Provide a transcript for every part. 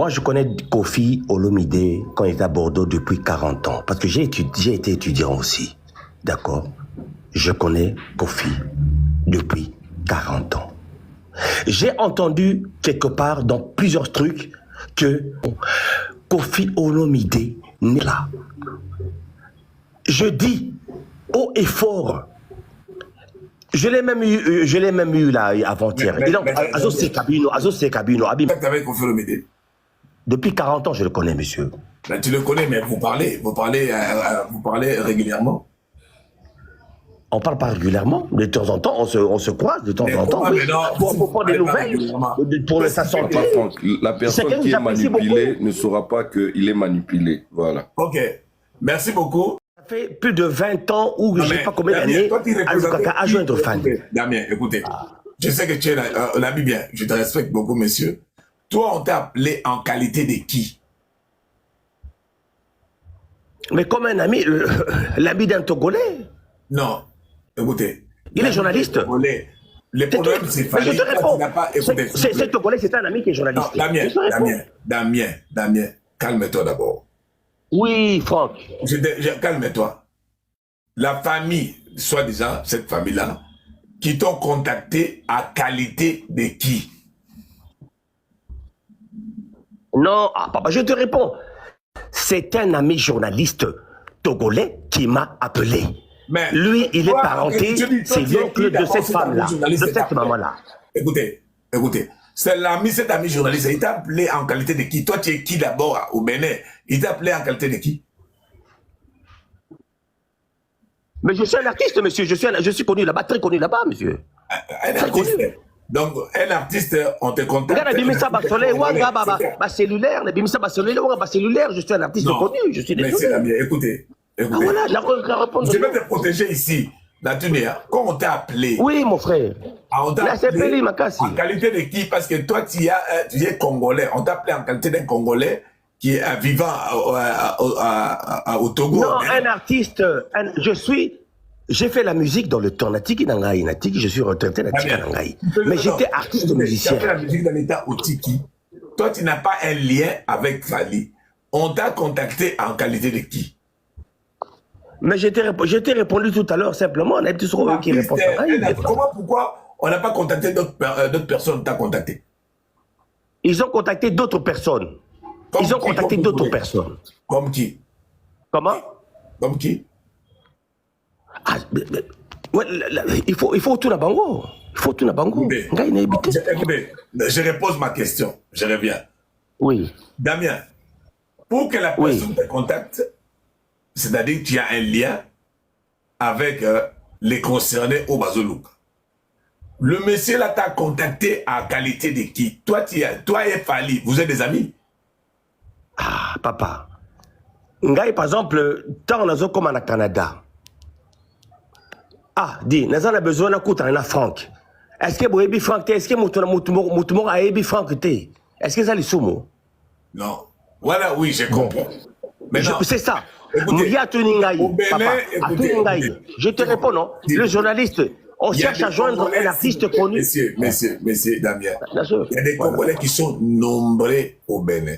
Moi, je connais Kofi Olomide quand il était à Bordeaux depuis 40 ans. Parce que j'ai été étudiant aussi. D'accord? Je connais Kofi depuis 40 ans. J'ai entendu quelque part dans plusieurs trucs que Kofi Olomide n'est là. Je dis haut et fort. Je l'ai même eu là avant-hier. Et donc, Azo Sekabino. Avec Kofi Olomide. Depuis 40 ans, je le connais, monsieur. Ben, tu le connais, mais vous parlez régulièrement. On parle pas régulièrement. De temps en temps, on se croise de temps en temps. Oui. Pour prendre des nouvelles, pour sa santé. La personne qui est manipulée ne saura pas qu'il est manipulé. Voilà. Ok. Merci beaucoup. Ça fait plus de 20 ans où je ne sais pas combien d'années à joindre Fanny. Damien, écoutez. Je sais que tu es l'ami bien. Je te respecte beaucoup, monsieur. Toi, on t'a appelé en qualité de qui? Mais comme un ami, l'ami d'un Togolais. Non. Écoutez. Il est journaliste. Le problème, c'est Fanny. Je te réponds. C'est Togolais, c'est un ami qui est journaliste. Non, Damien, calme-toi d'abord. Oui, Franck. Calme-toi. La famille, soi-disant, cette famille-là, qui t'ont contacté à qualité de qui? Non, papa, je te réponds. C'est un ami journaliste togolais qui m'a appelé. Mais lui, il est parenté, c'est l'oncle de cette femme-là, de cette maman-là. Écoutez, c'est l'ami, cet ami journaliste, il t'a appelé en qualité de qui? Toi, tu es qui d'abord au Bénin? Il t'a appelé en qualité de qui? Mais je suis un artiste, monsieur, je suis connu là-bas, très connu là-bas, monsieur. Un artiste. Donc, un artiste, on te contacte. Regarde, cellulaire, je suis un artiste connu, je suis désolé. Mais c'est la mienne, écoutez. Voilà, je vais te protéger ici. Quand on t'a appelé. Oui, mon frère. On t'a appelé en qualité de qui? Parce que toi, tu es congolais. On t'a appelé en qualité d'un congolais qui est vivant au Togo. Non, un artiste, j'ai fait la musique dans le temps. Natiki Nangaï, je suis retraité Natiki Nangaï. Mais j'étais artiste musicien. Tu as fait la musique dans l'état Otiki. Toi, tu n'as pas un lien avec Fali. On t'a contacté en qualité de qui? Mais je t'ai répondu tout à l'heure simplement. On a dit sur eux qui répondent. Pourquoi on n'a pas contacté d'autres personnes? T'as contacté? Ils ont contacté d'autres personnes. Ils ont contacté d'autres personnes. Comme qui? Comment? Comme qui? Ah, ouais, il faut tout la bango. Il faut tout la bango. Écoutez, je repose ma question. Je reviens. Oui. Damien, pour que la personne te contacte, c'est-à-dire que tu as un lien avec les concernés au Bazolouk. Le monsieur là t'a contacté à qualité de qui? Toi et Fali, vous êtes des amis? Ah, papa. Ngai, par exemple, tant on a comme en Canada. Ah, dis, nous avons besoin d'un coup de Franck. Est-ce que vous avez Franck? Est-ce que vous avez Franck? Est-ce que ça les soumo? Non. Voilà, oui, je comprends. C'est ça. Je te réponds, non? Le journaliste, on cherche à joindre un artiste connu. Monsieur Damien, il y a des Congolais qui sont nombreux au Bénin.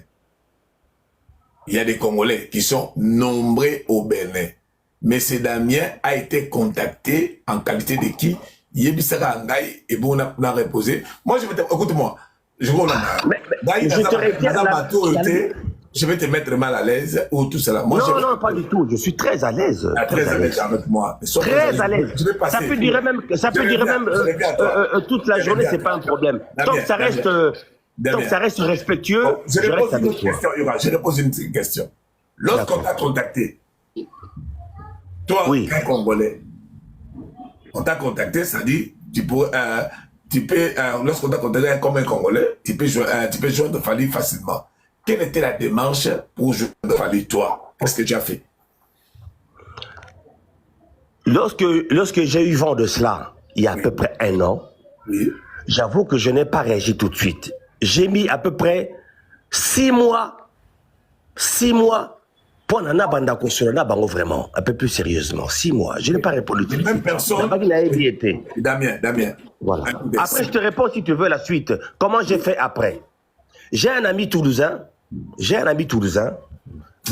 Il y a des Congolais qui sont nombreux au Bénin. Monsieur Damien a été contacté en qualité de qui? Yebisaka Ngai et bon on a reposé. Moi je vais te écoute-moi. Je vais te mettre mal à l'aise ou tout cela. Moi, non, pas du tout. Je suis très à l'aise. Très à l'aise avec moi. Très à l'aise. Ça peut durer même toute la journée, c'est pas un problème. Tant que ça reste respectueux, je reste avec toi. Je te pose une question. Lorsqu'on t'a contacté, toi, un Congolais, on t'a contacté, ça dit, lorsqu'on t'a contacté comme un Congolais, tu peux joindre Fali facilement. Quelle était la démarche pour joindre Fali, toi? Qu'est-ce que tu as fait? Lorsque j'ai eu vent de cela, il y a à peu près 1 an, j'avoue que je n'ai pas réagi tout de suite. J'ai mis à peu près 6 mois pour nana banda konsolana bango vraiment, un peu plus sérieusement. 6 mois, je n'ai pas répondu. Même personne. Damien. Voilà. Après, je te réponds si tu veux la suite. Comment j'ai fait après? J'ai un ami toulousain J'ai un ami toulousain,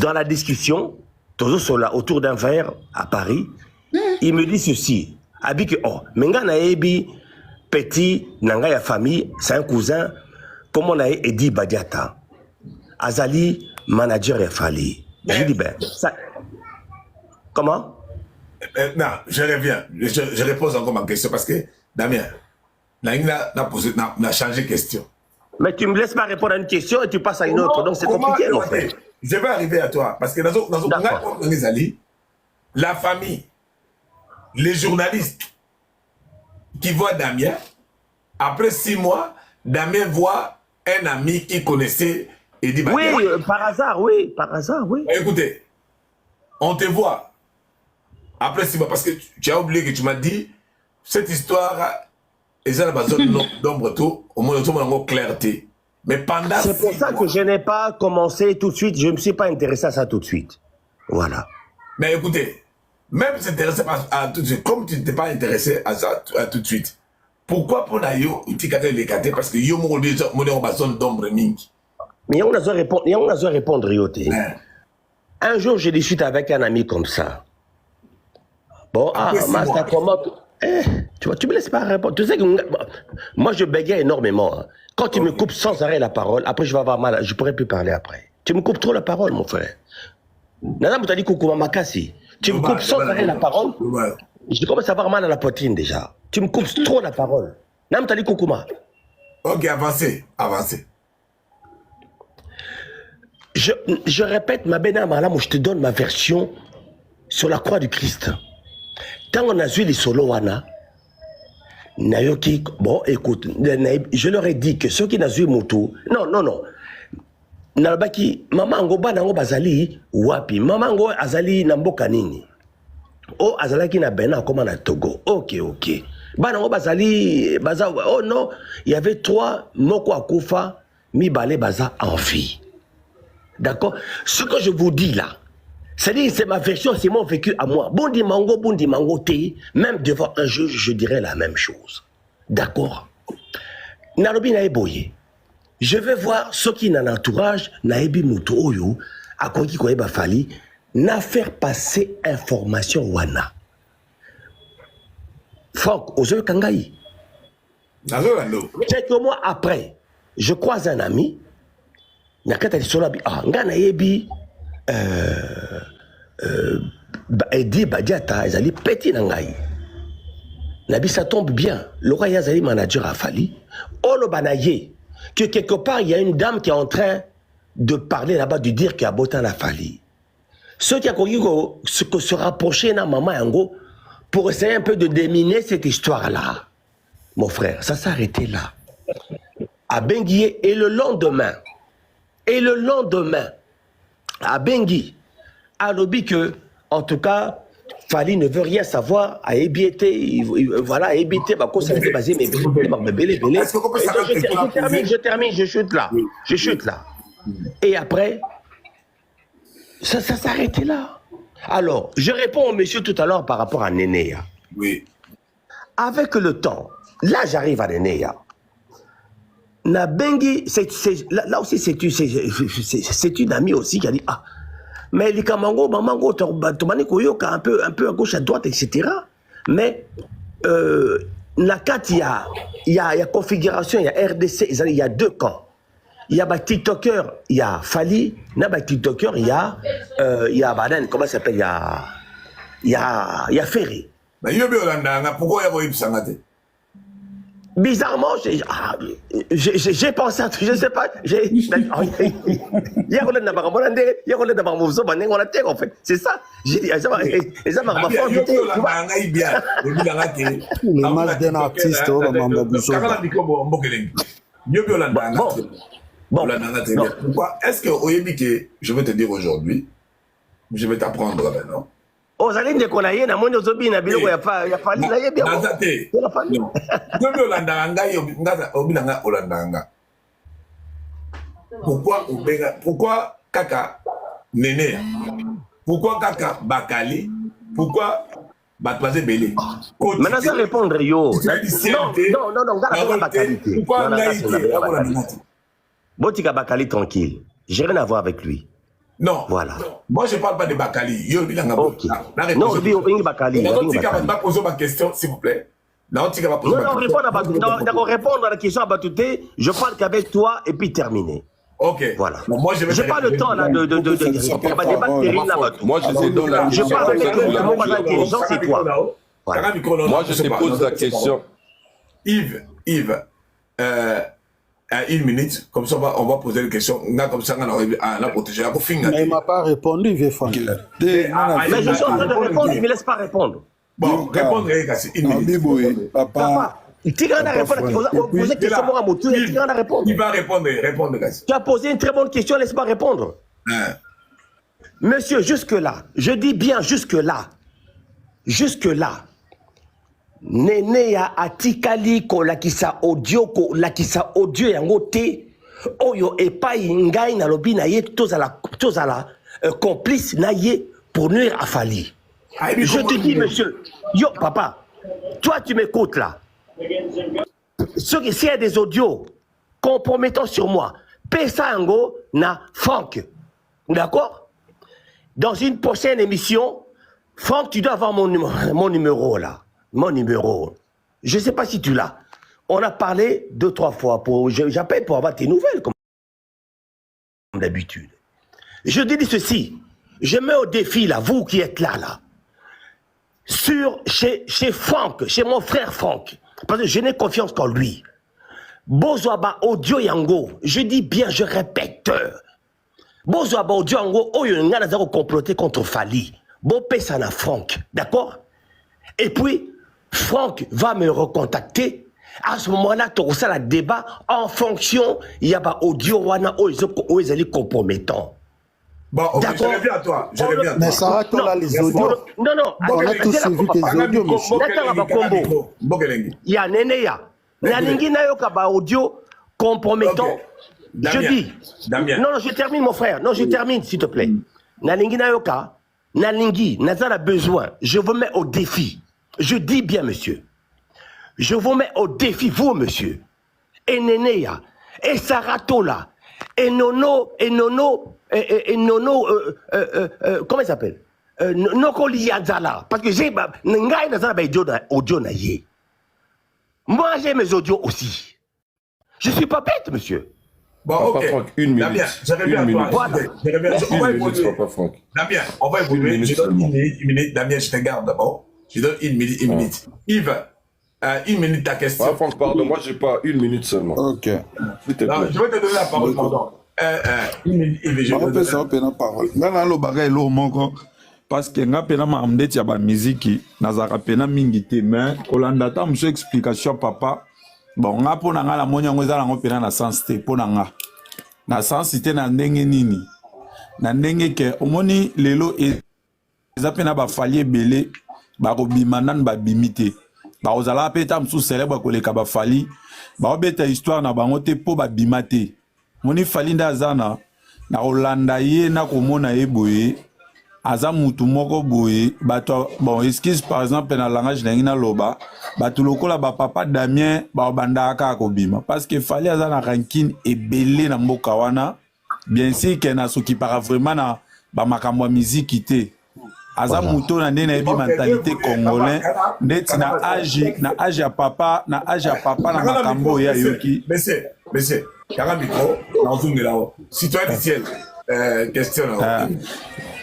dans la discussion, autour d'un verre à Paris, il me dit ceci. Abi que, oh, menga na ebi, petit, nanga ya famille, c'est un cousin, comme on a Edi Badiata. Azali, manager et Fali. Je dis, ben, ça... Comment? Non, je reviens. Je repose encore ma question parce que, Damien, n'a changé de question. Mais tu ne me laisses pas répondre à une question et tu passes à une autre. Donc c'est compliqué, en fait. Je vais arriver à toi. Parce que dans la famille, les journalistes qui voient Damien, après 6 mois, Damien voit un ami qui connaissait Edi Badiata. Oui, par hasard, oui. Écoutez, on te voit après 6 mois, parce que tu as oublié que tu m'as dit cette histoire, et ça, la zone d'ombre, tout, au moins, tout le monde a clarté. Mais pendant c'est pour ça que je n'ai pas commencé tout de suite, je ne me suis pas intéressé à ça tout de suite. Voilà. Mais écoutez, même si tu t'intéressais à tout de suite, comme tu n'étais pas intéressé à ça à tout de suite, pourquoi pour la yo, tu as les catés parce que yo, mon zone d'ombre, mingi. Mais on a besoin de répondre, Rioté. Un jour, je discute avec un ami comme ça. Bon, Master, comment... tu vois, tu me laisses pas répondre. Tu sais que moi, je bégaye énormément. Hein. Quand tu me coupes sans arrêt la parole, après, je vais avoir mal. Je pourrai plus parler après. Tu me coupes trop la parole, mon frère. Nana, tu as dit Koukouma Makassi. Tu me coupes sans arrêt la parole. Je commence à avoir mal à la poitrine déjà. Tu me coupes trop la parole. Nana, tu as dit Koukouma. Ok, avancez. Je répète, ma bénin malam, je te donne ma version sur la croix du Christ. Quand on a vu les solos wana, Nayoki, bon, écoute, je leur ai dit que ceux qui n'ont vu Moutou, non. Nalbaki, maman ngoba nango bazali, wapi, maman ngo azali namboka nini. Oh, azalaki na bena comme na Togo. Ok. Banango bazali, oh non, il y avait 3 moko akufa, mi balé baza en vie. D'accord? Ce que je vous dis là, c'est-à-dire, c'est ma version, c'est mon vécu à moi. Bondi mango, même devant un juge, je dirais la même chose. D'accord? Narobi naeboye. Je vais voir ceux qui n'ont entourage, naebi muto oyo, à quoi qui koeba fali, na faire passer information wana. Franck, aux kangai. Quelques mois après, je croise un ami, nakata di solabi, nga naebi, Edi Badiata, ils allaient péter dans l'aïe. Nabi, ça tombe bien. Le roi Yazali, manager à Fali. Oh, le banaye. Que quelque part, il y a une dame qui est en train de parler là-bas, de dire qu'il y a Botan à Fali. Ceux qui ont se rapprocher de maman Yango pour essayer un peu de déminer cette histoire-là. Mon frère, ça s'est arrêté là. À Bengui, et le lendemain, à Bengui, à Lobi que, en tout cas, Fali ne veut rien savoir à Ebiété, voilà, Ebiété, bah, ça s'est basé, mais je termine, je chute là. Et après, ça s'est arrêté là. Alors, je réponds au monsieur tout à l'heure par rapport à Nénéa. Oui. Avec le temps, là j'arrive à Nénéa. Nabengi, là aussi c'est une amie aussi qui a dit, mais les Kamango, Mamango, Tomani Koyoka, un peu à gauche, à droite, etc. Mais, Nakat, il y a configuration, il y a RDC, il y a 2 camps. Il y a TikToker, il y a Fali, il y a TikToker, il y a Baden, comment ça s'appelle, il y a Ferry. Mais pourquoi il y a eu Sangate? Bizarrement, j'ai pensé à tout, je ne sais pas. C'est ça. J'ai dit, l'image d'un artiste, pourquoi est-ce que Oyebike, je vais te dire aujourd'hui, je vais t'apprendre maintenant. Oh, vous allez me déconner, na mono zobi na biloko ya fa na yebi ya. Nazate. Ngobi olandanga ngaza obilanga olandanga. Pourquoi Kaka Néné? Pourquoi Kaka Bakali? Pourquoi Batouazé Belé? Maintenant ça répondre yo. Non, Pourquoi Naïti? Botika Bakali tranquille. J'ai rien à voir avec lui. Non. Voilà. Moi, je ne parle pas de Bakali. Ok. Non, je Bakali. Poser ma question, s'il vous plaît. Non, répondre à la question à Batouté, je parle qu'avec toi et puis terminer. Ok. Voilà. Bon, moi, je n'ai pas le temps là de moi, je sais dans la je parle avec l'intelligence, c'est toi. Moi, je te pose la question. Yves, une minute, comme ça on va poser une question. Comme ça, on a protégé. Mais il ne m'a pas répondu, il veut faire. Mais je suis en train de répondre, il ne me laisse pas répondre. Bon, répondre, une minute. Papa. Il va répondre. Tu as posé une très bonne question, laisse-moi répondre. Monsieur, jusque-là, je dis bien jusque-là, Nene ya atikali ko lakisa audio yango te oyo epai ngai na lobi na ye tozala complice na ye pour nuire à Fali. Je te dis monsieur, yo papa, toi tu m'écoutes là. S'il y a des audios compromettants sur moi, pesa yango na Franck. D'accord? Dans une prochaine émission, Franck, tu dois avoir mon numéro là. Mon numéro. Je ne sais pas si tu l'as. On a parlé 2-3 fois. J'appelle pour avoir tes nouvelles, comme d'habitude. Je te dis ceci. Je mets au défi, là, vous qui êtes là. Chez Franck, chez mon frère Franck. Parce que je n'ai confiance qu'en lui. Bozwaba audio yango. Je dis bien, je répète. Bozwaba audio yango. Oyo nga nazaro comploter contre Fali. Bo pesa na Franck. D'accord? Et puis, Franck va me recontacter. À ce moment-là, tu as le débat en fonction, il y a audio wana où ils allaient compromettants. Bon, ok, je reviens à toi. Mais ça va, toi, les audios. Non. On a tous suivi tes audios, monsieur. Il y a Neneya. Nalingi na yo kaba audio compromettant. Je dis. Non, je termine, mon frère. Non, je termine, s'il te plaît. Nalingi na yo ka. Nalingi, Nazara a besoin. Je vous mets au défi. Je dis bien, monsieur. Je vous mets au défi, vous, monsieur. Et Neneya, et Saratola, et Nono, comment il s'appelle? Nokoli Yazala. Parce que j'ai, Ngai Nazara audio na ye. Moi, j'ai mes audios aussi. Je suis pas bête, monsieur. Bon, ok. Franck, une minute. Damien, je reviens à toi. Voilà. On va évoluer. Franck. Damien, on va évoluer. Je donne une minute. Damien, je te garde d'abord. Je donne une minute. Yves, une minute ta question. Ah, Franck, pardon, moi j'ai pas une minute seulement. Ok. S'il te plaît. Non, je vais te donner la parole, pardon. Une minute, Yves, je vais te donner la parole. Ngana lo bagay lo moko parce que nga pena ma amdeti ya ba muziki nazaka pena mingi te mais kolanda ta mso explication papa. Bon, nga pona nga la monya ngo ezala ngo pena na sens te pona nga. Na sens te na ndenge nini. Na ndenge ke omoni lelo eza pena ba fali ebele ba kobima nan ba bimite. Ba ozala peta msu célèbre koleka ba fali. Ba obeta histoire na bango te po ba bimate. Moni fali nda azana na olanda ye na komona ye boye. Aza mutu moko boye bato bon excuse par exemple na langage na ngina loba bato lokola ba papa Damien ba bandaka kobima parce que fali aza na rankine ebele na mboka wana bien sûr que na soki para vraiment na ba makambo musique te aza mutu na ndena ebi mentalité congolais ndeti na âge ya papa na makambo ya yoki monsieur kara micro na ozungela citoyen d'ici question là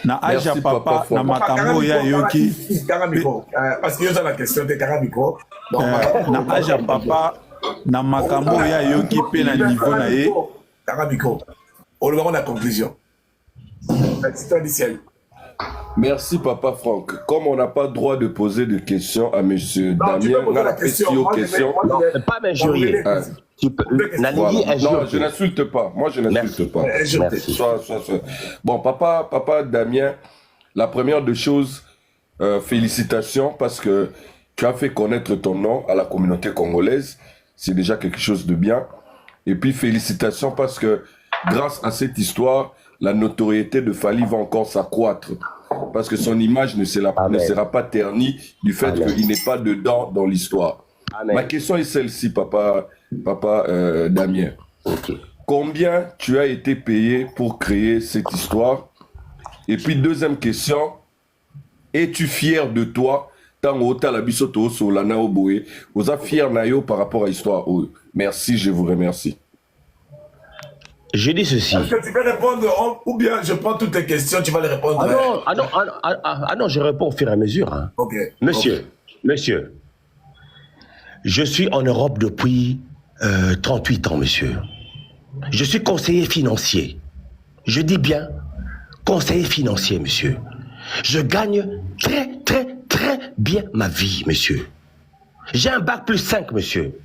na âge ya papa na makambo ya yoki parce que yoza la question de Karamiko na âge ya papa na makambo ya yoki pe na niveau na ye Karamiko on le voit la conclusion merci papa Franck. Comme on n'a pas le droit de poser de questions à monsieur Damien, on a la question. Pas m'injurier. Non, je n'insulte pas. Moi, je n'insulte pas. Merci. Bon, papa Damien, la première des choses, félicitations parce que tu as fait connaître ton nom à la communauté congolaise. C'est déjà quelque chose de bien. Et puis, félicitations parce que grâce à cette histoire, la notoriété de Fali va encore s'accroître. Parce que son image ne sera pas ternie du fait qu'il n'est pas dedans dans l'histoire. Ma question est celle-ci, papa Damien. Okay. combien tu as été payé pour créer cette histoire? Et puis, deuxième question, es-tu fier de toi? Tant au la bisoto sur la naoboé, vous êtes fier nayo par rapport à l'histoire. Merci, je vous remercie. Je dis ceci. Est-ce que tu peux répondre ou bien je prends toutes tes questions, tu vas les répondre? Non, je réponds au fur et à mesure. Hein. Ok. Monsieur, je suis en Europe depuis 38 ans, monsieur. Je suis conseiller financier. Je dis bien conseiller financier, monsieur. Je gagne très bien ma vie, monsieur. J'ai un bac plus 5, monsieur.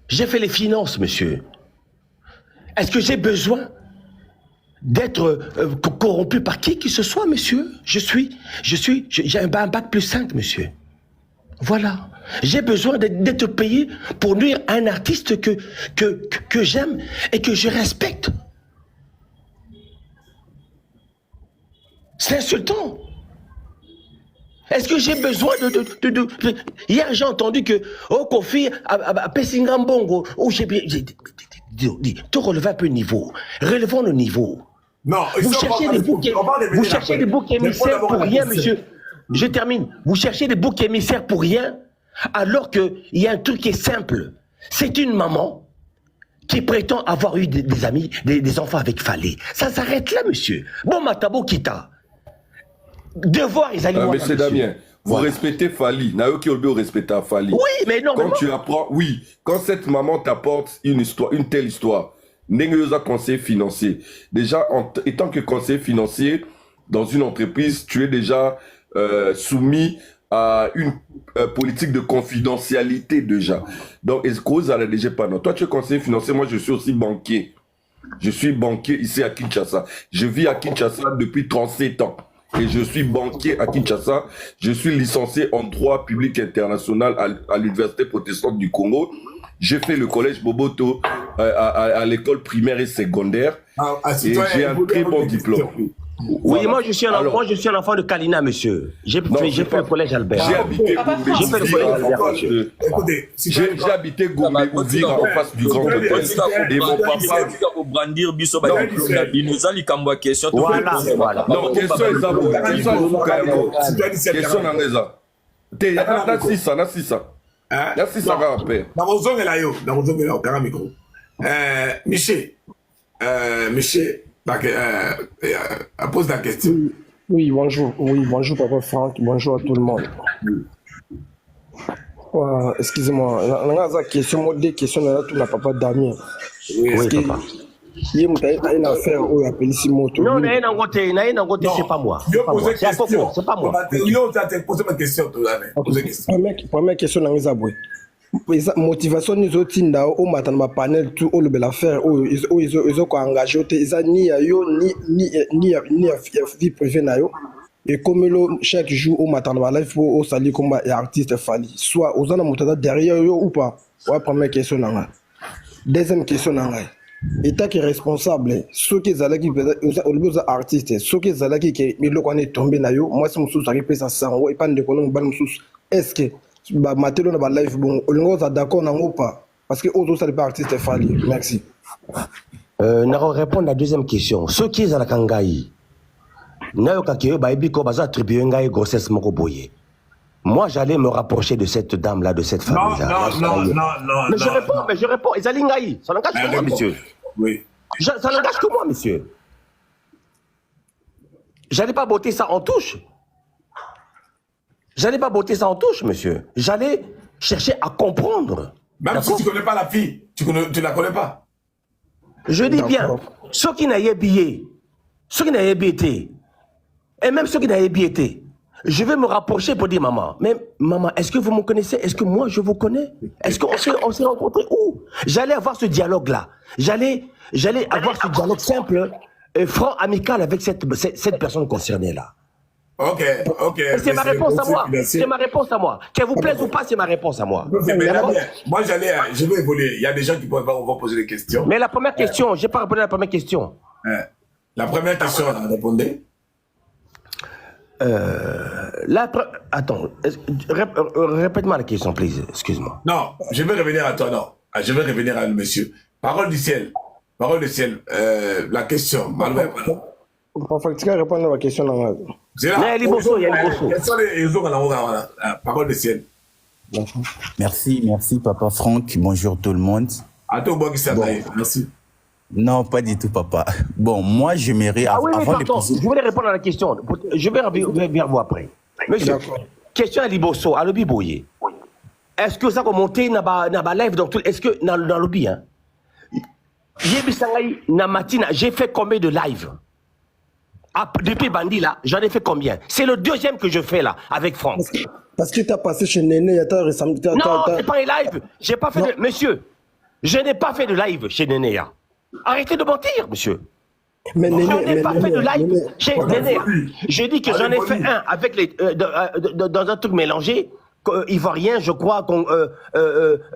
J'ai fait les finances, monsieur. Est-ce que j'ai besoin d'être corrompu par qui que ce soit, monsieur? J'ai un bac plus 5, monsieur. Voilà. J'ai besoin d'être payé pour nuire à un artiste que j'aime et que je respecte. C'est insultant. Est-ce que j'ai besoin de... Hier, j'ai entendu que Kofi à Pessingambongo, j'ai te relever un peu le niveau. Relevons le niveau. Non, vous cherchez des boucs émissaires pour rien, monsieur. Je termine. Vous cherchez des boucs émissaires pour rien, alors qu'il y a un truc qui est simple. C'est une maman qui prétend avoir eu des amis, des enfants avec Fallé. Ça s'arrête là, monsieur. Bon, Matabo Kita. Devoir, ils allaient mais c'est Damien. Vous respectez Fali. Naoki Olbeo respecte Fali. Oui, mais non. Quand tu apprends, oui, quand cette maman t'apporte une histoire, une telle histoire, Nengeyosa conseiller financier. Déjà, étant que conseiller financier dans une entreprise, tu es déjà soumis à une politique de confidentialité déjà. Donc, est-ce que vous allez déjà pas non? Toi, tu es conseiller financier, moi, je suis aussi banquier. Je suis banquier ici à Kinshasa. Je vis à Kinshasa depuis 37 ans. Et je suis banquier à Kinshasa. Je suis licencié en droit public international à l'Université protestante du Congo. J'ai fait le collège Boboto à l'école primaire et secondaire. Et j'ai un très bon diplôme. Oui, voilà. moi je suis un enfant de Kalina, monsieur. J'ai fait le collège Albert. J'ai habité Gombe. J'ai habité Gombe en face du Grand Hôtel. Et mon papa. Voilà. Non, question est ça. Question est ça. Merci, ça va, père. Michel, pose la question. Oui, bonjour. Oui, bonjour, papa Franck. Bonjour à tout le monde. Excusez-moi, la question, des questions, tout n'a pas Damien. Oui, papa. Il y a une affaire où il appelle ici moto. Non, c'est pas moi. C'est pas moi. Posez ma question. Première question, motivation nous autres là au matin ma panel tout au le bel affaire ils ont engagé ni vie privée na yo et comme chaque jour au matin ma live pour au salut comme artiste Fali soit aux ana motada derrière yo ou pas. Ouais, première question là. Deuxième question là. État qui est responsable ceux qui zalaki aux artistes ceux qui zalaki qui mais le connaît tombé na yo moi c'est mon sous arrivé ça sans et pas de connaître ban sous est-ce que Matelo na ba live bon on est d'accord ou pas parce que autres ça les artistes Fali. Merci. Na répondre à la deuxième question. Ceux qui sont à la Kangaï, na yo kakio ba ebiko baza attribuer ngai grossesse moko boye. Moi j'allais me rapprocher de cette dame là, de cette femme là. Non. Mais je réponds. Ils allaient ngai. Ça n'engage que moi, monsieur. Oui. Ça n'engage que moi, monsieur. J'allais pas botter ça en touche. J'allais pas botter ça en touche, monsieur. J'allais chercher à comprendre. Même si tu ne connais pas la fille, tu la connais pas. Je dis bien, ceux qui n'avaient billé, ceux qui n'avaient billé, et même ceux qui n'avaient billé, je vais me rapprocher pour dire maman, mais maman, est-ce que vous me connaissez? Est-ce que moi je vous connais? Est-ce qu'on s'est rencontrés où? J'allais avoir ce dialogue-là. J'allais avoir ce dialogue simple, franc, amical avec cette personne concernée-là. Ok. C'est ma réponse à moi. C'est ma réponse à moi. Qu'elle vous plaise ou pas, c'est ma réponse à moi. Moi, je vais évoluer. Il y a des gens qui vont poser des questions. Mais la première question, je n'ai pas répondu à la première question. La première question, on a répondu. Attends, répète-moi la question, please. Excuse-moi. Non, je vais revenir à toi, non. Je vais revenir à le monsieur. Parole du ciel. Parole de ciel. La question. Papa, tu peux répondre à ma question. C'est là. Il y a Liboso, il y a Liboso. Quels sont les autres parole de ciel. Merci, merci papa Franck. Bonjour tout le monde. À toi, bon, merci. Non, pas du tout papa. Bon, moi j'aimerais Ah oui, avant pardon, je voulais répondre à la question. Je vais revenir vers vous après. Monsieur, question à Liboso, à Lobby Boye. Est-ce que ça va monter dans le live dans tout, est-ce que dans le lobby, hein? J'ai fait combien de live? Depuis Bandi là, j'en ai fait combien? C'est le deuxième que je fais là, avec Franck. Parce que tu as passé chez Néné, récemment. Non, c'est pas un live. J'ai pas fait de... Monsieur, je n'ai pas fait de live chez Néné. Arrêtez de mentir, monsieur. Mais Néné, je n'ai pas fait de live chez Néné. J'ai dit que j'en ai fait un avec les, dans un truc mélangé, ivoirien, je crois,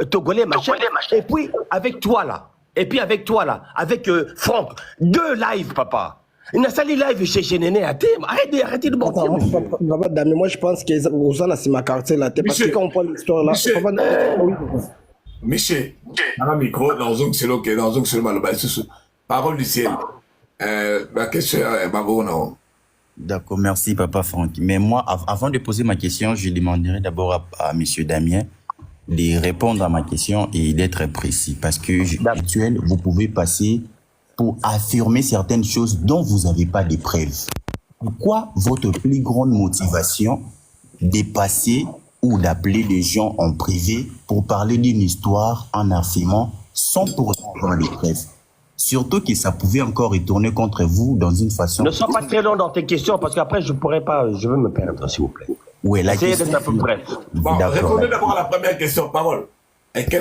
togolais, machin. Et puis avec toi là. Et puis avec toi là, avec Franck. 2 lives, papa. Il a sali live chez Néné à thème. Arrêtez de mentir. Moi, je pense que Ozana, c'est ma quartier là. Parce que quand on parle de l'histoire là, Michel, dans le micro, dans un solo, parole du ciel. La question est D'accord, merci papa Franck. Mais moi, avant de poser ma question, je demanderai d'abord à monsieur Damien de répondre à ma question et d'être précis. Parce que, actuel, vous pouvez passer pour affirmer certaines choses dont vous n'avez pas de preuves. Pourquoi votre plus grande motivation de passer ou d'appeler les gens en privé pour parler d'une histoire en affirmant sans pour autant avoir les preuves? Surtout que ça pouvait encore retourner contre vous dans une façon... Ne sois pas très long dans tes questions parce qu'après je pourrais pas, je veux me perdre s'il vous plaît. Oui, la essayez question... d'être un peu bref. Bon, répondez d'abord à la première question, parole. Et tu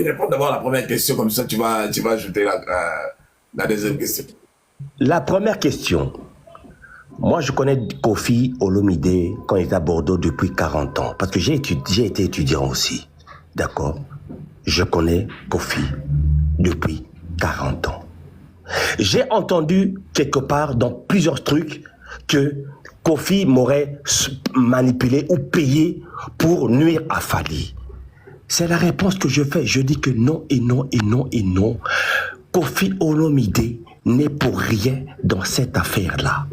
réponds d'abord à la première question, comme ça tu vas ajouter la deuxième question. La première question. Moi, je connais Kofi Olomide quand il est à Bordeaux depuis 40 ans. Parce que j'ai été étudiant aussi. D'accord? Je connais Kofi depuis 40 ans. J'ai entendu quelque part dans plusieurs trucs que Kofi m'aurait manipulé ou payé pour nuire à Fali. C'est la réponse que je fais. Je dis que non et non et non et non. Kofi Olomide n'est pour rien dans cette affaire-là.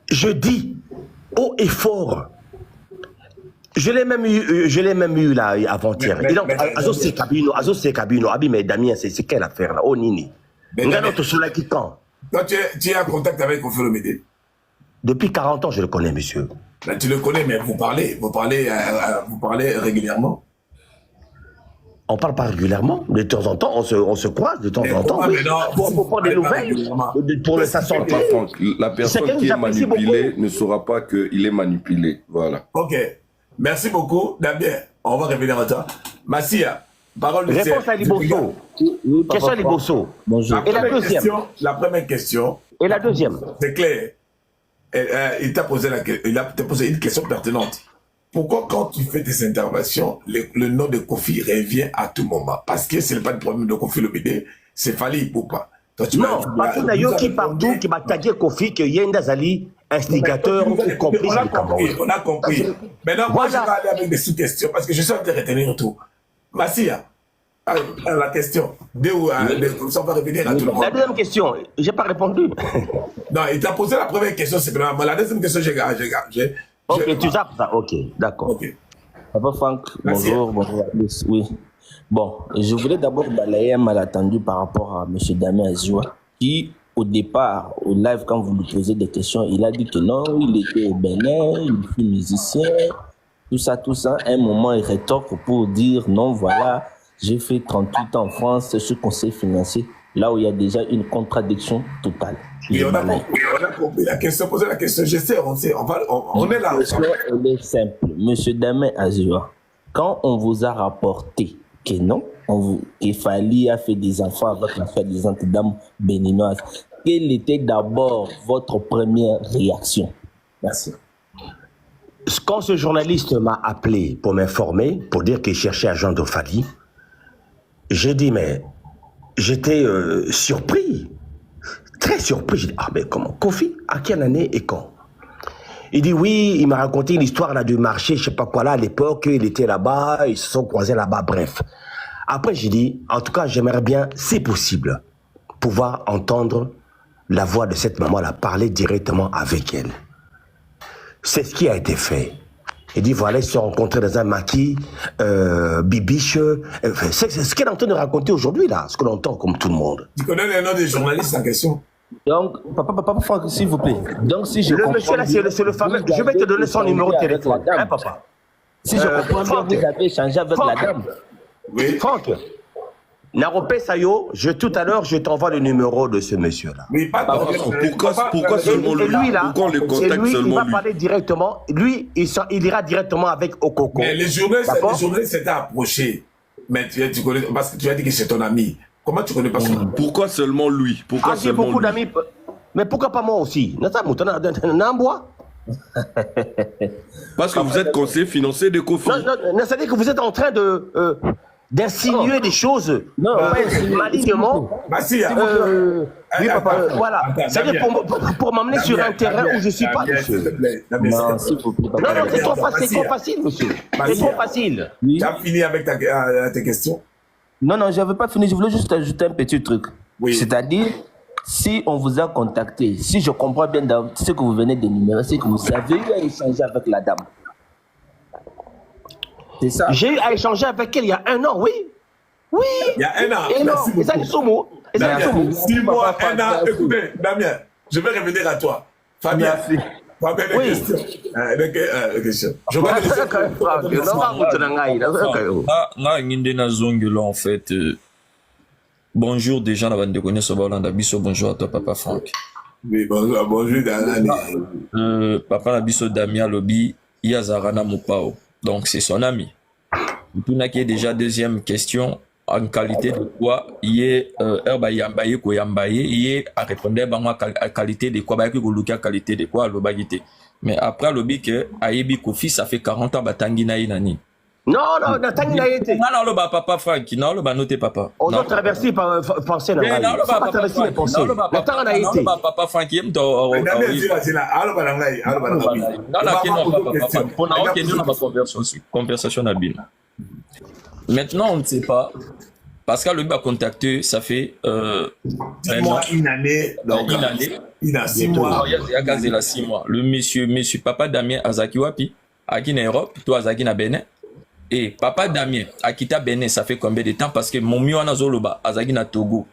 Je dis haut et fort. Je l'ai même eu là avant-hier. Et donc, Azo Sekabino, Abi, mais Damien, c'est quelle affaire là? Oh Nini. Toi, tu es en contact avec Kofi Olomide? Depuis 40 ans, je le connais, monsieur. Là, tu le connais, mais vous parlez régulièrement? On parle pas régulièrement. De temps en temps, on se croise de temps en temps. Oui. Pour prendre des nouvelles, pour sa santé. La personne qui est manipulée ne saura pas qu'il est manipulé. Voilà. Ok. Merci beaucoup, Damien. On va revenir à toi. Massia, parole de ciel. Réponse à Liboso. Question à Liboso. Bonjour. Et la deuxième. La première question. Et la deuxième. C'est clair. Il t'a posé une question pertinente. Pourquoi quand tu fais tes interventions, le nom de Kofi revient à tout moment? Parce que ce n'est pas le problème de Kofi Olomide, c'est Fali Ipupa. Non, parce que Nayoki partout qui m'a tagué Kofi, que Yenda Zali, instigateur, ou complice. On a compris. Maintenant, moi, je vais aller avec des sous-questions parce que je suis en train de retenir tout. Massia, la question. Comme ça, on va revenir à tout le monde. La deuxième question, je n'ai pas répondu. Non, il t'a posé la première question, c'est vraiment. La deuxième question, j'ai. Ok, tu zappes ça, ok, d'accord. Ok. Papa Franck, bonjour, bonjour à tous. Oui. Bon, je voulais d'abord balayer un malentendu par rapport à M. Damien Azoua, qui, au départ, au live, quand vous lui posez des questions, il a dit que non, il était au Bénin, il fut musicien, tout ça. À un moment, il rétorque pour dire non, voilà, j'ai fait 38 ans en France, je suis conseiller financier, là où il y a déjà une contradiction totale. Oui, on a compris la question, poser la question, je sais, on est là. La question, elle est simple. Monsieur Damien Azoua, quand on vous a rapporté que non, que Fali a fait des enfants avec la soi-disant dame béninoise, quelle était d'abord votre première réaction? Merci. Quand ce journaliste m'a appelé pour m'informer, pour dire qu'il cherchait agent de Fali, j'ai dit, mais j'étais surpris. Très surpris, j'ai dit, ah mais comment? Kofi, à quelle année et quand? Il dit oui, il m'a raconté l'histoire là du marché, je sais pas quoi là, à l'époque, il était là-bas, ils se sont croisés là-bas, bref. Après, j'ai dit, en tout cas, j'aimerais bien, si possible, pouvoir entendre la voix de cette maman-là, parler directement avec elle. C'est ce qui a été fait. Il dit, voilà, ils se sont rencontrés dans un maquis, bibiche. C'est ce qu'elle est en train de raconter aujourd'hui, là, ce que l'on entend comme tout le monde. Tu connais les noms des journalistes en question? Donc, papa Franck, s'il vous plaît. Donc, si je le comprends monsieur là, c'est le fameux. Je vais te donner son numéro de téléphone, hein, papa. Si je comprends bien, vous avez échangé avec la dame. Oui. Franck, Naropé Sayo, tout à l'heure, je t'envoie le numéro de ce monsieur-là. Mais pas Pourquoi seulement lui? Pourquoi on le contacte lui, seulement il va lui? parler directement. Lui, il ira directement avec Okoko. Mais les journalistes s'étaient approchés. Mais tu connais, parce que tu as dit que c'est ton ami. Comment tu connais pas son ami? Pourquoi seulement lui? Pourquoi J'ai beaucoup d'amis. Mais pourquoi pas moi aussi? Parce que vous êtes conseiller financier de Kofi. Non, c'est-à-dire que vous êtes en train d'insinuer des choses malignement. Oui, papa, voilà. C'est-à-dire pour m'amener sur un terrain où je ne suis pas, monsieur. Non, s'il vous plaît. Non, c'est trop facile, monsieur. C'est trop facile. Tu as fini avec tes questions? Non, je n'avais pas fini. Je voulais juste ajouter un petit truc. Oui. C'est-à-dire, si on vous a contacté, si je comprends bien dans ce que vous venez d'énumérer, c'est que vous avez eu à échanger avec la dame. C'est ça. J'ai eu à échanger avec elle il y a 1 an, oui. Oui. Il y a 1 an. Et non, c'est ça, 6 mois, 1 an. Écoutez, Damien, je vais revenir à toi. Fabien. Fabien, oui. Question. Je vais en fait. Bonjour déjà, bonjour à toi, papa Franck. Oui, bonjour, papa Nabiso Damien Lobby, Yazarana Mupao. Donc, c'est son ami. Pour qui est déjà deuxième question, en qualité de quoi il est à répondre à qualité de quoi, à qualité de quoi, mais après le bic Ayebi Kofi ça fait 40 ans batangi na inani. Non, Tangi na été. Non, le papa Franck, non, le noté papa. On doit traverser par pensée là. Non, le papa Franck, pensée. Le temps a été. Non, papa Franck, il me conversation maintenant, on ne sait pas. Pascal le a contacté, ça fait 10 mois, une année. Il a 6 mois. Il y a 6 mois. Le monsieur papa Damien Azaki Wapi, Aki na Europe, toi Azaki na Bénin. Et papa Damien, Akita Bénin, ça fait combien de temps? Parce que mon mieux en Azoloba, Azaki na Togo,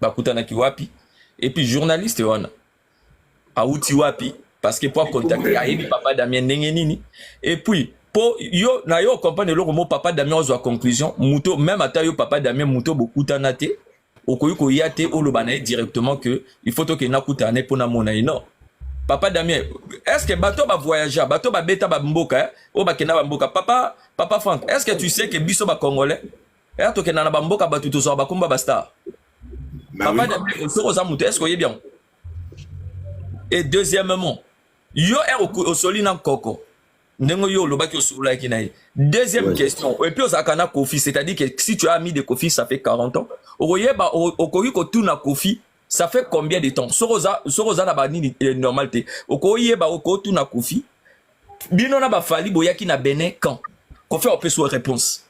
Bakuta na Kiwapi. Et puis journaliste, Aouti Wapi, parce que pour contacter Ayebi papa Damien Nengenini. Et puis, yo na yo comprendre le mot papa Damien ozo conclusion muto même ata yo papa Damien muto beaucoup tanate okoyiko yate olobana directement que il faut que na kutane pona mona non papa Damien est-ce que bateau va voyager bateau va beta ba mboka o ba kena ba mboka papa Franck est-ce que tu sais que biso ba congolais et to kena na ba mboka ba tuto so ba kumba ba star papa Damien so za muto est-ce que y est bien. Et deuxièmement yo au solina koko. Deuxième question. Et puis, on Kofi, c'est-à-dire que si tu as mis de Kofi, ça fait 40 ans. Au Kofi, ça fait combien de temps? Soroza n'a pas dit normalité. Au Kofi, bien on a fallu boyaki na Bénin quand? Qu'on fait un peu sur réponse.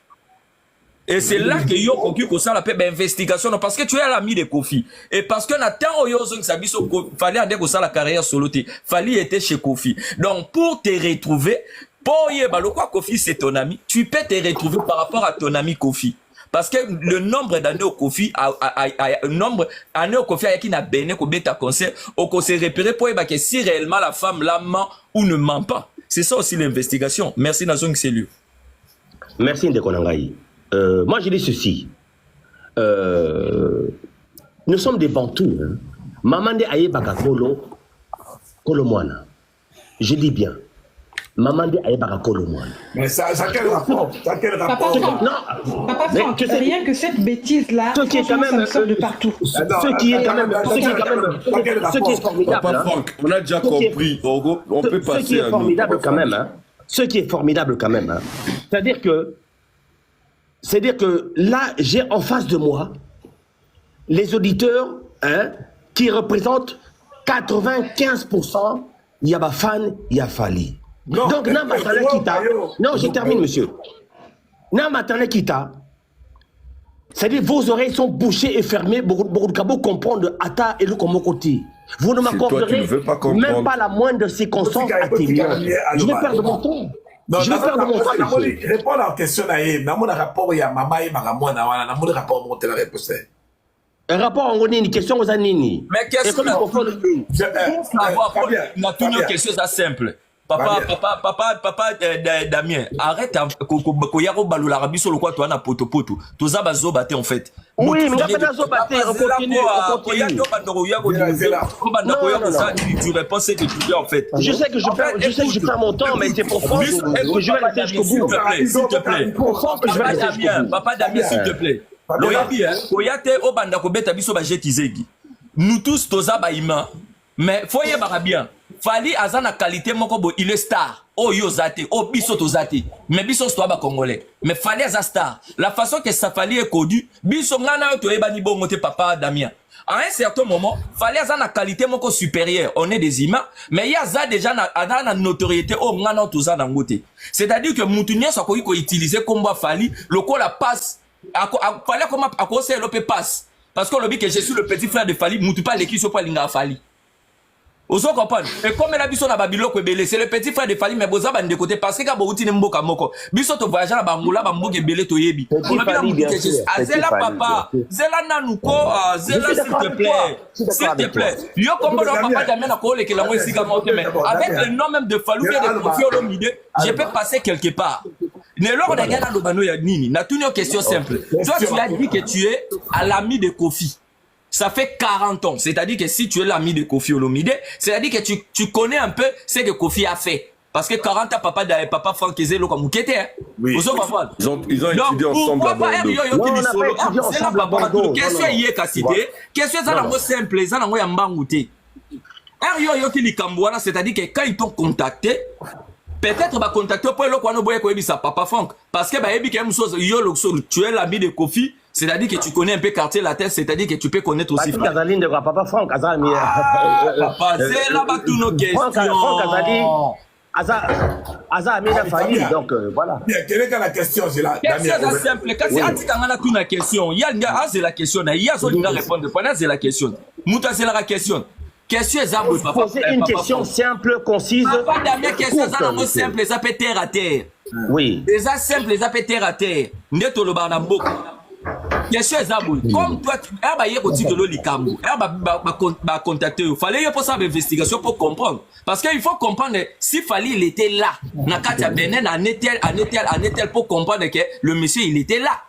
Et c'est là que yo koki ça l'appelle investigation parce que tu es l'ami de Kofi et parce que Nathan Oyozong Sabiso fallait aller ça la carrière solo fallait être chez Kofi. Donc pour te retrouver pour le quoi Kofi c'est ton ami, tu peux te retrouver par rapport à ton ami Kofi. Parce que le nombre d'années au Kofi nombre d'années au Kofi qui n'a béné ko beta conseil au se repérer pour que si réellement la femme la ment ou ne ment pas. C'est ça aussi l'investigation. Merci Nazong Selu. Merci Ndekonangaï. Moi, je dis ceci. Nous sommes des Bantous. Hein. Mamande aye baka Kolomwana. Je dis bien. Mamande aye baka Kolomwana. Mais ça quel rapport? Papa Franck, rien que cette bêtise-là, ça sort de partout. Ce qui est quand même formidable. Papa Franck, on a déjà compris. On peut passer à ce qui est formidable quand même. Hein. Ce qui est formidable quand même. Hein. C'est-à-dire que là, j'ai en face de moi les auditeurs qui représentent 95%. Il y a Bafan, il y a Fali. Donc, Namatane Kita. Non, je termine, monsieur. Namatane Kita. C'est-à-dire vos oreilles sont bouchées et fermées, beaucoup de cabos comprendre Ata et le Komokoti. Vous ne m'accorderez même pas la moindre circonstance atténuante. Je vais perdre mon temps. Non, je vais perdre mon temps. Réponds à la question. Dans mon rapport, il y a maman et maman. Dans mon rapport, on la réponse. Un rapport, on a une question aux années. Mais question, on a toujours une question simple. Papa Damien, arrête koyako balula rabiso le quoi toi na poto. Toza bazo baté en fait. Oui, mais pas bazo baté, on continue. Tu réponds ce que tu dis en fait. Je sais que je perds mon temps, mais c'est pour que je vais rester jusqu'au bout. S'il te plaît. Papa Damien, s'il te plaît. Loyabi koyate obanda ko beta biso ba jetizegi. Nous tous toza ba ima, mais foye barabien. Fali azana qualité moko bo il est star. Oh yo zate, oh biso to zate. Mais biso sto ba congolais. Mais Fali aza star. La façon que ça Fali est connu, biso ngana yo to ebani bongo te papa Damien. À un certain moment, Fali azana qualité moko supérieure. On est des humains, mais il y a ça déjà na notoriété oh ngana to za ngote. C'est-à-dire que mutunia so ko utiliser comme Fali, le ko la passe Fali comme à cause le passe. Parce qu'on le dit que je suis le petit frère de Fali, mutu pas l'équipe so pas linga Fali. Vous comprenez? Et comme la biso na Babilo Kwebele, c'est le petit frère de Fali, mais boza ban de côté parce que quand vous êtes mboka moko, biso to voyage na Bangola, bamboke belé to yebi. On a bien Zela papa, Zela nanuko, Zela s'il te plaît, s'il te plaît. Yo comme le papa Damien na ko le que la moi sika monte mais avec le nom même de Falou bien de Kofi Olomide, je peux passer quelque part. Ne lors de gana do bano ya nini, na une question simple. Toi tu as dit que tu es à l'ami de Kofi. Ça fait 40 ans. C'est-à-dire que si tu es l'ami de Kofi Olomide, c'est-à-dire que tu connais un peu ce que Kofi a fait. Parce que 40 ans, papa Franck Ezelo comme Moukete, hein. Oui. Ils ont étudié ensemble à Bordeaux. Qu'est-ce qu'il y a cité? Qu'est-ce que ça n'a simple, ça n'a pas mbangouté. C'est-à-dire que quand ils t'ont contacté, peut-être va contacter pour le quoi boye ko ebisa papa Franck parce que ba ebi quelque chose tu es l'ami de Kofi, c'est-à-dire que tu connais un peu quartier la tête, c'est-à dire que tu peux connaître aussi Kazaline de papa Franck Azami. Papa c'est là bas tous nos questions. Franck Azali Azami na famille donc voilà. Bien, quelle est la question c'est là. C'est simple, quand c'est atikanga na tuna question, il y a c'est la question, il y a zo linga répondre, pendant c'est la question. Muta c'est la question. Question exemple, papa. Poser une question simple, concise. Papa Damien, question simple, ça peut terre à terre. Oui. Les simple, ça peut terre à terre. Neto le barnambo. Question exemple, comme toi, elle va y avoir de l'olikambo. Elle va contacter. Il fallait y avoir une investigation pour comprendre. Parce qu'il faut comprendre si Fali il était là. Nakatia Benen en est-elle pour comprendre que le monsieur il était là.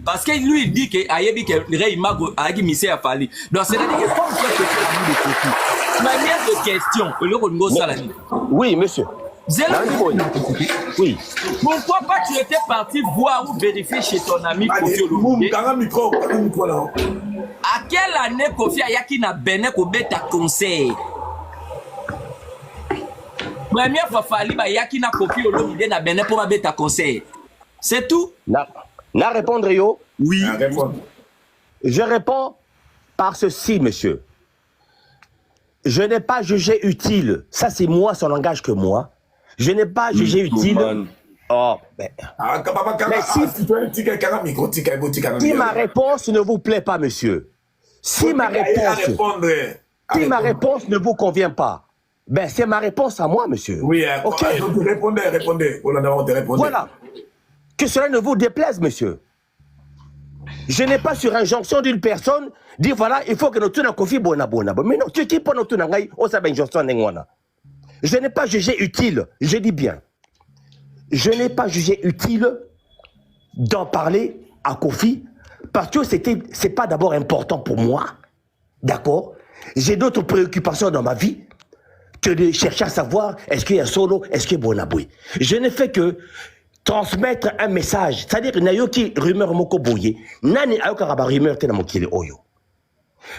Parce que lui il dit que Ayebi que Reimago a dit monsieur a fallu. Donc c'est-à-dire que comme toi tu fais l'ami de Kofi. Manière de question, le Congo Salani. Oui, monsieur. Oui. Pourquoi pas tu étais parti voir ou vérifier chez ton ami Kofi Olomide? À quelle année Kofi Ayaki na Benin ko beta conseil? Première fois Fali ba Yaki na Kofi Olomide na Benin pour ma beta conseil. C'est tout? Na répondre yo? Oui. Je réponds par ceci, monsieur. Je n'ai pas jugé utile. Ça, c'est moi, son langage que moi. Je n'ai pas jugé utile. Oh, ben. Mais si ma réponse ne vous plaît pas, monsieur, si ma réponse ne vous convient pas, ben c'est ma réponse à moi, monsieur. Oui, ok. Répondez. Voilà. Que cela ne vous déplaise, monsieur. Je n'ai pas sur injonction d'une personne dit voilà, il faut que nous tournions Kofi bona. Mais non, tu dis pas nous tournons on s'appelle injonction n'engwana. Je n'ai pas jugé utile, je dis bien. Je n'ai pas jugé utile d'en parler à Kofi parce que c'est pas d'abord important pour moi. D'accord? J'ai d'autres préoccupations dans ma vie que de chercher à savoir est-ce qu'il y a solo, est-ce qu'il y a Bonaboui. Je n'ai fait que transmettre un message, c'est-à-dire nayoki rumeur moko boye, nani ayoka kaba rumeur te na mokili oyo.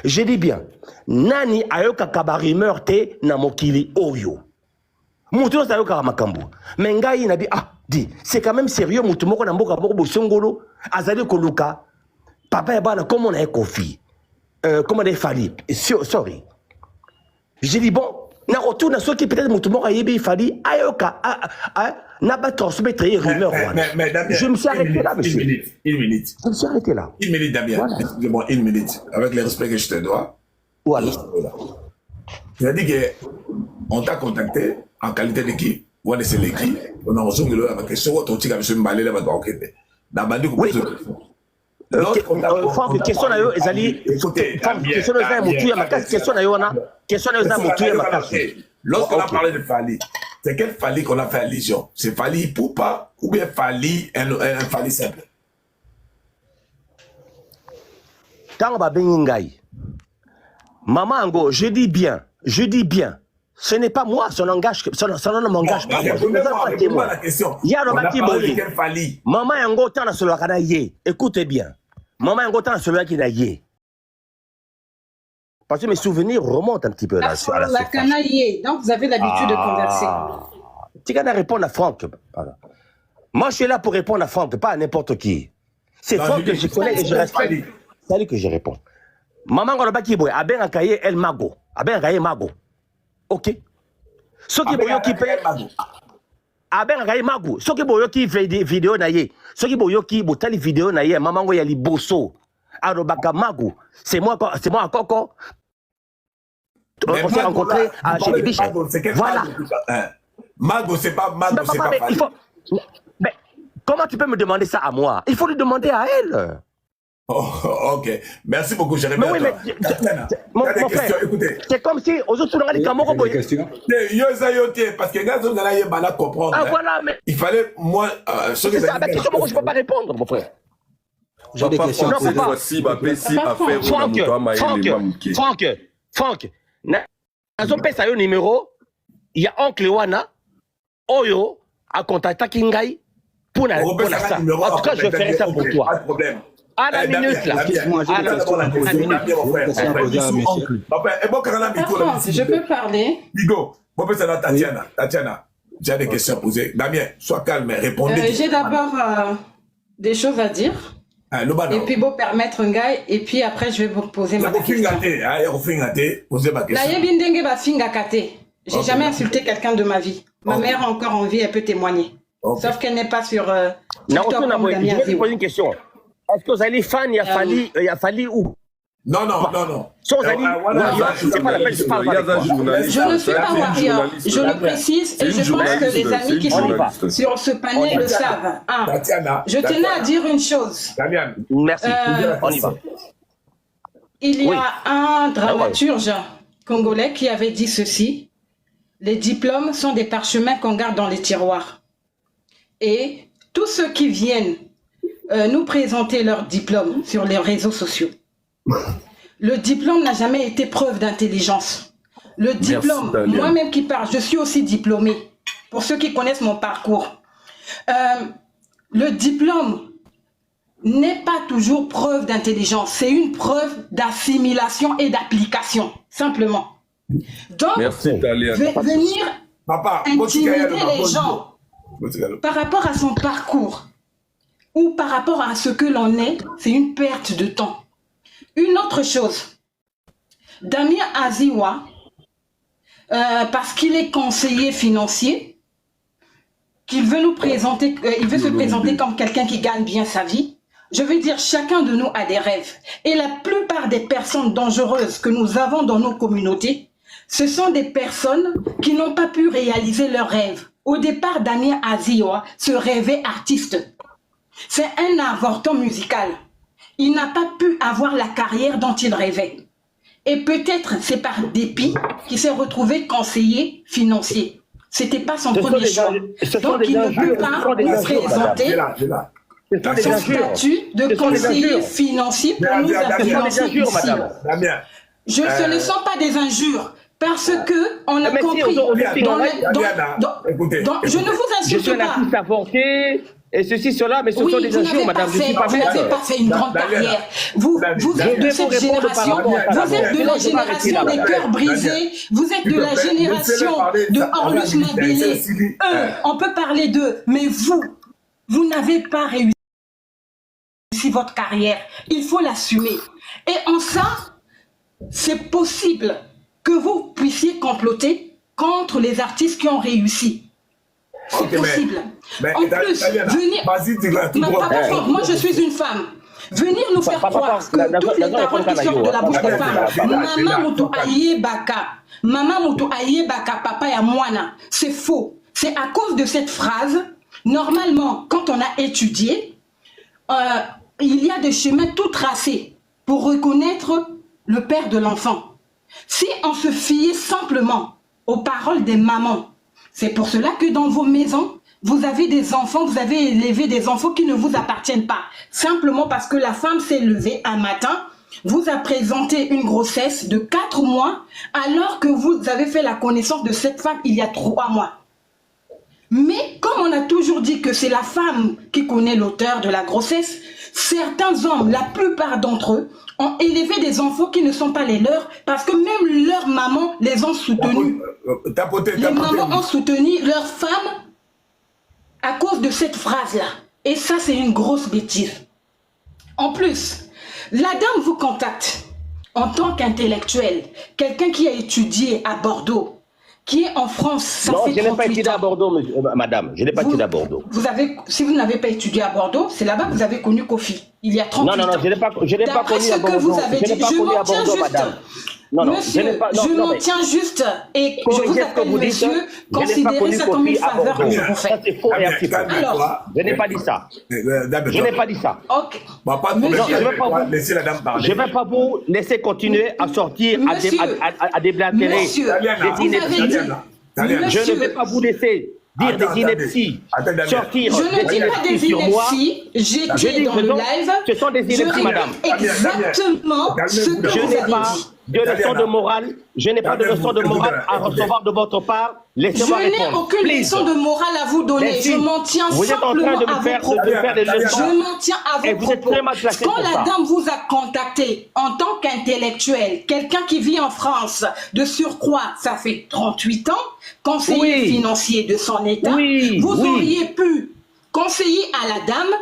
Je dis bien, nani ayoka kaba rumeur te na mokili oyo. Moutou sa ayoka makambo. Mais ngai na dit c'est quand même sérieux moutou moko na mboka moko bosongolo azali koluka. Papa ebana comment on a Kofi. Comment des Fali. Sorry. J'ai dit bon, na retourne à ceux qui peut-être moutou moko yebi Fali ayoka n'a pas transmettre les rumeurs. Mais Damien, je me suis arrêté là, monsieur. Une minute. Je me suis arrêté là. Une minute, Damien. Voilà. Excusez-moi, une minute. Avec le respect que je te dois. Voilà. C'est-à-dire qu'on t'a contacté en qualité de qui? On est l'équipe. On a reçu la question. On a reçu Mbalé là-bas. Oui. Franck, question na yo ezali. Écoutez, question na yo mutu ya makasi. Question na yo na. Question na yo mutu ya makasi. Lorsqu'on a parlé de Fali, c'est quel Fali qu'on a fait allusion? C'est Fali Poupa ou bien Fali un Fali simple? Tant ba bengai. Maman Ango, je dis bien. Ce n'est pas moi, son nom ne m'engage pas. Je ne veux pas la question. Il y a le Fali. Maman Ango, tant sur le canal. Écoutez bien. Maman Ango, tant sur le canal. Parce que mes souvenirs remontent un petit peu là. Sur la canaille. Donc vous avez l'habitude de converser. Tu vas répondre à Franck. Moi, je suis là pour répondre à Franck, pas à n'importe qui. C'est Franck que je connais et je respecte. C'est à lui que je réponds. Maman Ango, Aben Akaye El Mago. Aben Akaye Mago. Ok. Ce qui boyo qui paye Aben Akaye Mago. Ce qui boyo qui fait des vidéos naïe. Ce qui boyo qui botali vidéo naïe. Maman Ango Yali Bosso. Arobaka Mago. C'est moi à Coco. On s'est rencontrés chez les biches. Voilà. Mago, c'est pas Mago, c'est pas Fali. Mais comment tu peux me demander ça à moi? Il faut lui demander à elle. Oh, ok. Merci beaucoup, je mais oui, mais mon frère, c'est comme si aux autres on a des camarades. Parce que gars, on a mal à comprendre. Ah voilà, mais il fallait moi. C'est ça, mais question moi je peux pas répondre, mon frère. J'ai des questions. Franck, nazo pesa yo numéro, il y a oncle Wana, Oyo, à contacter Kingai pour ça. En tout cas, je ferai ça pour toi. Pas de problème. À la minute là. Je peux parler. Bigo, Tatiana, j'ai des questions à poser. Damien, sois calme, répondez. J'ai d'abord des choses à dire. Et puis vous permettre un gars et puis après je vais vous poser ma question. J'ai jamais insulté quelqu'un de ma vie. Ma mère a encore en vie, elle peut témoigner. Sauf qu'elle n'est pas sur TikTok comme Damien. Je vais poser une question. Est-ce que vous allez fan, il y a fallu où? Non. Je ne suis pas warrior, je le précise et je pense que les amis qui sont sur ce panel le savent. Je tenais à dire une chose. Merci, on y va. Il y a un dramaturge congolais qui avait dit ceci: les diplômes sont des parchemins qu'on garde dans les tiroirs. Et tous ceux qui viennent nous présenter leurs diplômes sur les réseaux sociaux, le diplôme n'a jamais été preuve d'intelligence. Le diplôme, moi-même qui parle, je suis aussi diplômée. Pour ceux qui connaissent mon parcours, le diplôme n'est pas toujours preuve d'intelligence. C'est une preuve d'assimilation et d'application, simplement. Donc, venir intimider les gens par rapport à son parcours ou par rapport à ce que l'on est, c'est une perte de temps. Une autre chose, Damien Aziwa, parce qu'il est conseiller financier, qu'il veut nous présenter, il veut se présenter comme quelqu'un qui gagne bien sa vie. Je veux dire, chacun de nous a des rêves. Et la plupart des personnes dangereuses que nous avons dans nos communautés, ce sont des personnes qui n'ont pas pu réaliser leurs rêves. Au départ, Damien Aziwa se rêvait artiste. C'est un avorton musical. Il n'a pas pu avoir la carrière dont il rêvait. Et peut-être c'est par dépit qu'il s'est retrouvé conseiller financier. C'était pas son premier choix. Donc il ne peut pas présenter son statut de conseiller financier pour nous influencer ici. Ce ne sont pas des injures. Parce que on a compris. Je ne vous insulte pas. Et ceci, cela, mais ce sont des injures, madame. Vous n'avez pas fait une grande carrière. Vous êtes de cette génération. Vous êtes de la génération des cœurs brisés. Vous êtes de la génération de Orlus Mabélé. On peut parler d'eux, mais vous n'avez pas réussi votre carrière. Il faut l'assumer. Et en ça, c'est possible que vous puissiez comploter contre les artistes qui ont réussi. C'est possible. En plus, venir... moi, je suis une femme. Venir nous faire croire que toutes les paroles qui sortent de la bouche des femmes, Maman Moutou Aïe Baka, papa ya Moana, c'est faux. C'est à cause de cette phrase, normalement, quand on a étudié, il y a des chemins tout tracés pour reconnaître le père de l'enfant. Si on se fiait simplement aux paroles des mamans, c'est pour cela que dans vos maisons, vous avez des enfants, vous avez élevé des enfants qui ne vous appartiennent pas. Simplement parce que la femme s'est levée un matin, vous a présenté une grossesse de 4 mois, alors que vous avez fait la connaissance de cette femme il y a 3 mois. Mais comme on a toujours dit que c'est la femme qui connaît l'auteur de la grossesse, certains hommes, la plupart d'entre eux, ont élevé des enfants qui ne sont pas les leurs parce que même leurs mamans les ont soutenus. Les mamans ont soutenu leurs femmes à cause de cette phrase-là. Et ça, c'est une grosse bêtise. En plus, la dame vous contacte en tant qu'intellectuel, quelqu'un qui a étudié à Bordeaux, qui est en France, ça fait 38 ans. Non, je n'ai pas étudié à Bordeaux, madame. Je n'ai pas étudié à Bordeaux. Si vous n'avez pas étudié à Bordeaux, c'est là-bas que vous avez connu Kofi, il y a 38 ans. Non, je n'ai pas connu à Bordeaux. Vous avez dit, je m'en tiens juste. Non, monsieur, je m'en tiens juste et je vous appelle monsieur, considérez ça comme une faveur que je vous fais. C'est faux et artificiel. Alors, je n'ai pas dit ça. Je n'ai pas dit ça. Ok. Je ne vais pas vous laisser continuer à sortir, à déblatérer des inepties. Je ne vais pas vous laisser dire des inepties, sortir des inepties sur moi. Je dis dans le live. Ce sont des inepties, madame. Exactement ce que vous avez dit. De leçon de morale, je n'ai pas de leçon de morale à recevoir de votre part. Laissez-moi répondre. Je n'ai aucune leçon de morale à vous donner. Je m'en tiens simplement à vos propos. Je m'en tiens à vos propos. Quand la dame vous a contacté en tant qu'intellectuel, quelqu'un qui vit en France, de surcroît, ça fait 38 ans, conseiller financier de son État, vous auriez pu conseiller à la dame,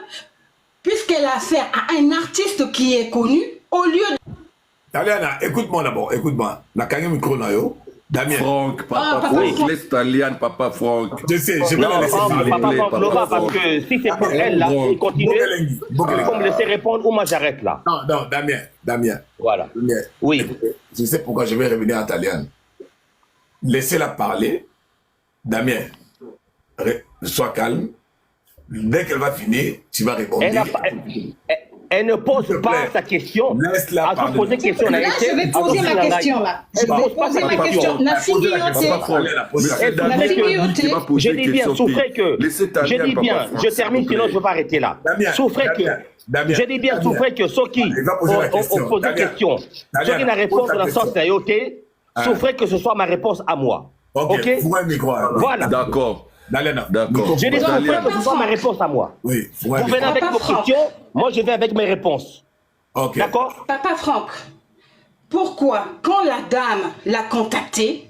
puisqu'elle a affaire à un artiste qui est connu, au lieu de... Taliana, écoute-moi d'abord, écoute-moi. La kangé micro na yo. Damien. Franck, papa Franck, laisse Taliane, papa Franck. Je sais, je vais la laisser parler. Papa Franck, parce que si c'est pour elle, là, il continue. Il faut me laisser répondre ou moi j'arrête là. Non, Damien. Voilà. Damien. Oui. Je sais pourquoi je vais revenir à Taliane. Laissez-la parler. Damien, sois calme. Dès qu'elle va finir, tu vas répondre. Elle ne pose pas sa question. Laisse-la parler. Là, je vais poser ma question là. Je vais poser ma question. Je dis bien, souffrez que. Je dis bien, je termine, sinon je vais arrêter là. Souffrez que. Je dis bien, souffrez que ceux qui ont posé des questions, ceux qui n'ont répondu dans le sens naïveté, souffrez que ce soit ma réponse à moi. Ok? Voilà. D'accord. D'accord. Je dis que ce soit ma réponse à moi. Oui. Vous venez avec vos questions, moi je vais avec mes réponses. Ok. D'accord? Papa Franck, pourquoi, quand la dame l'a contacté,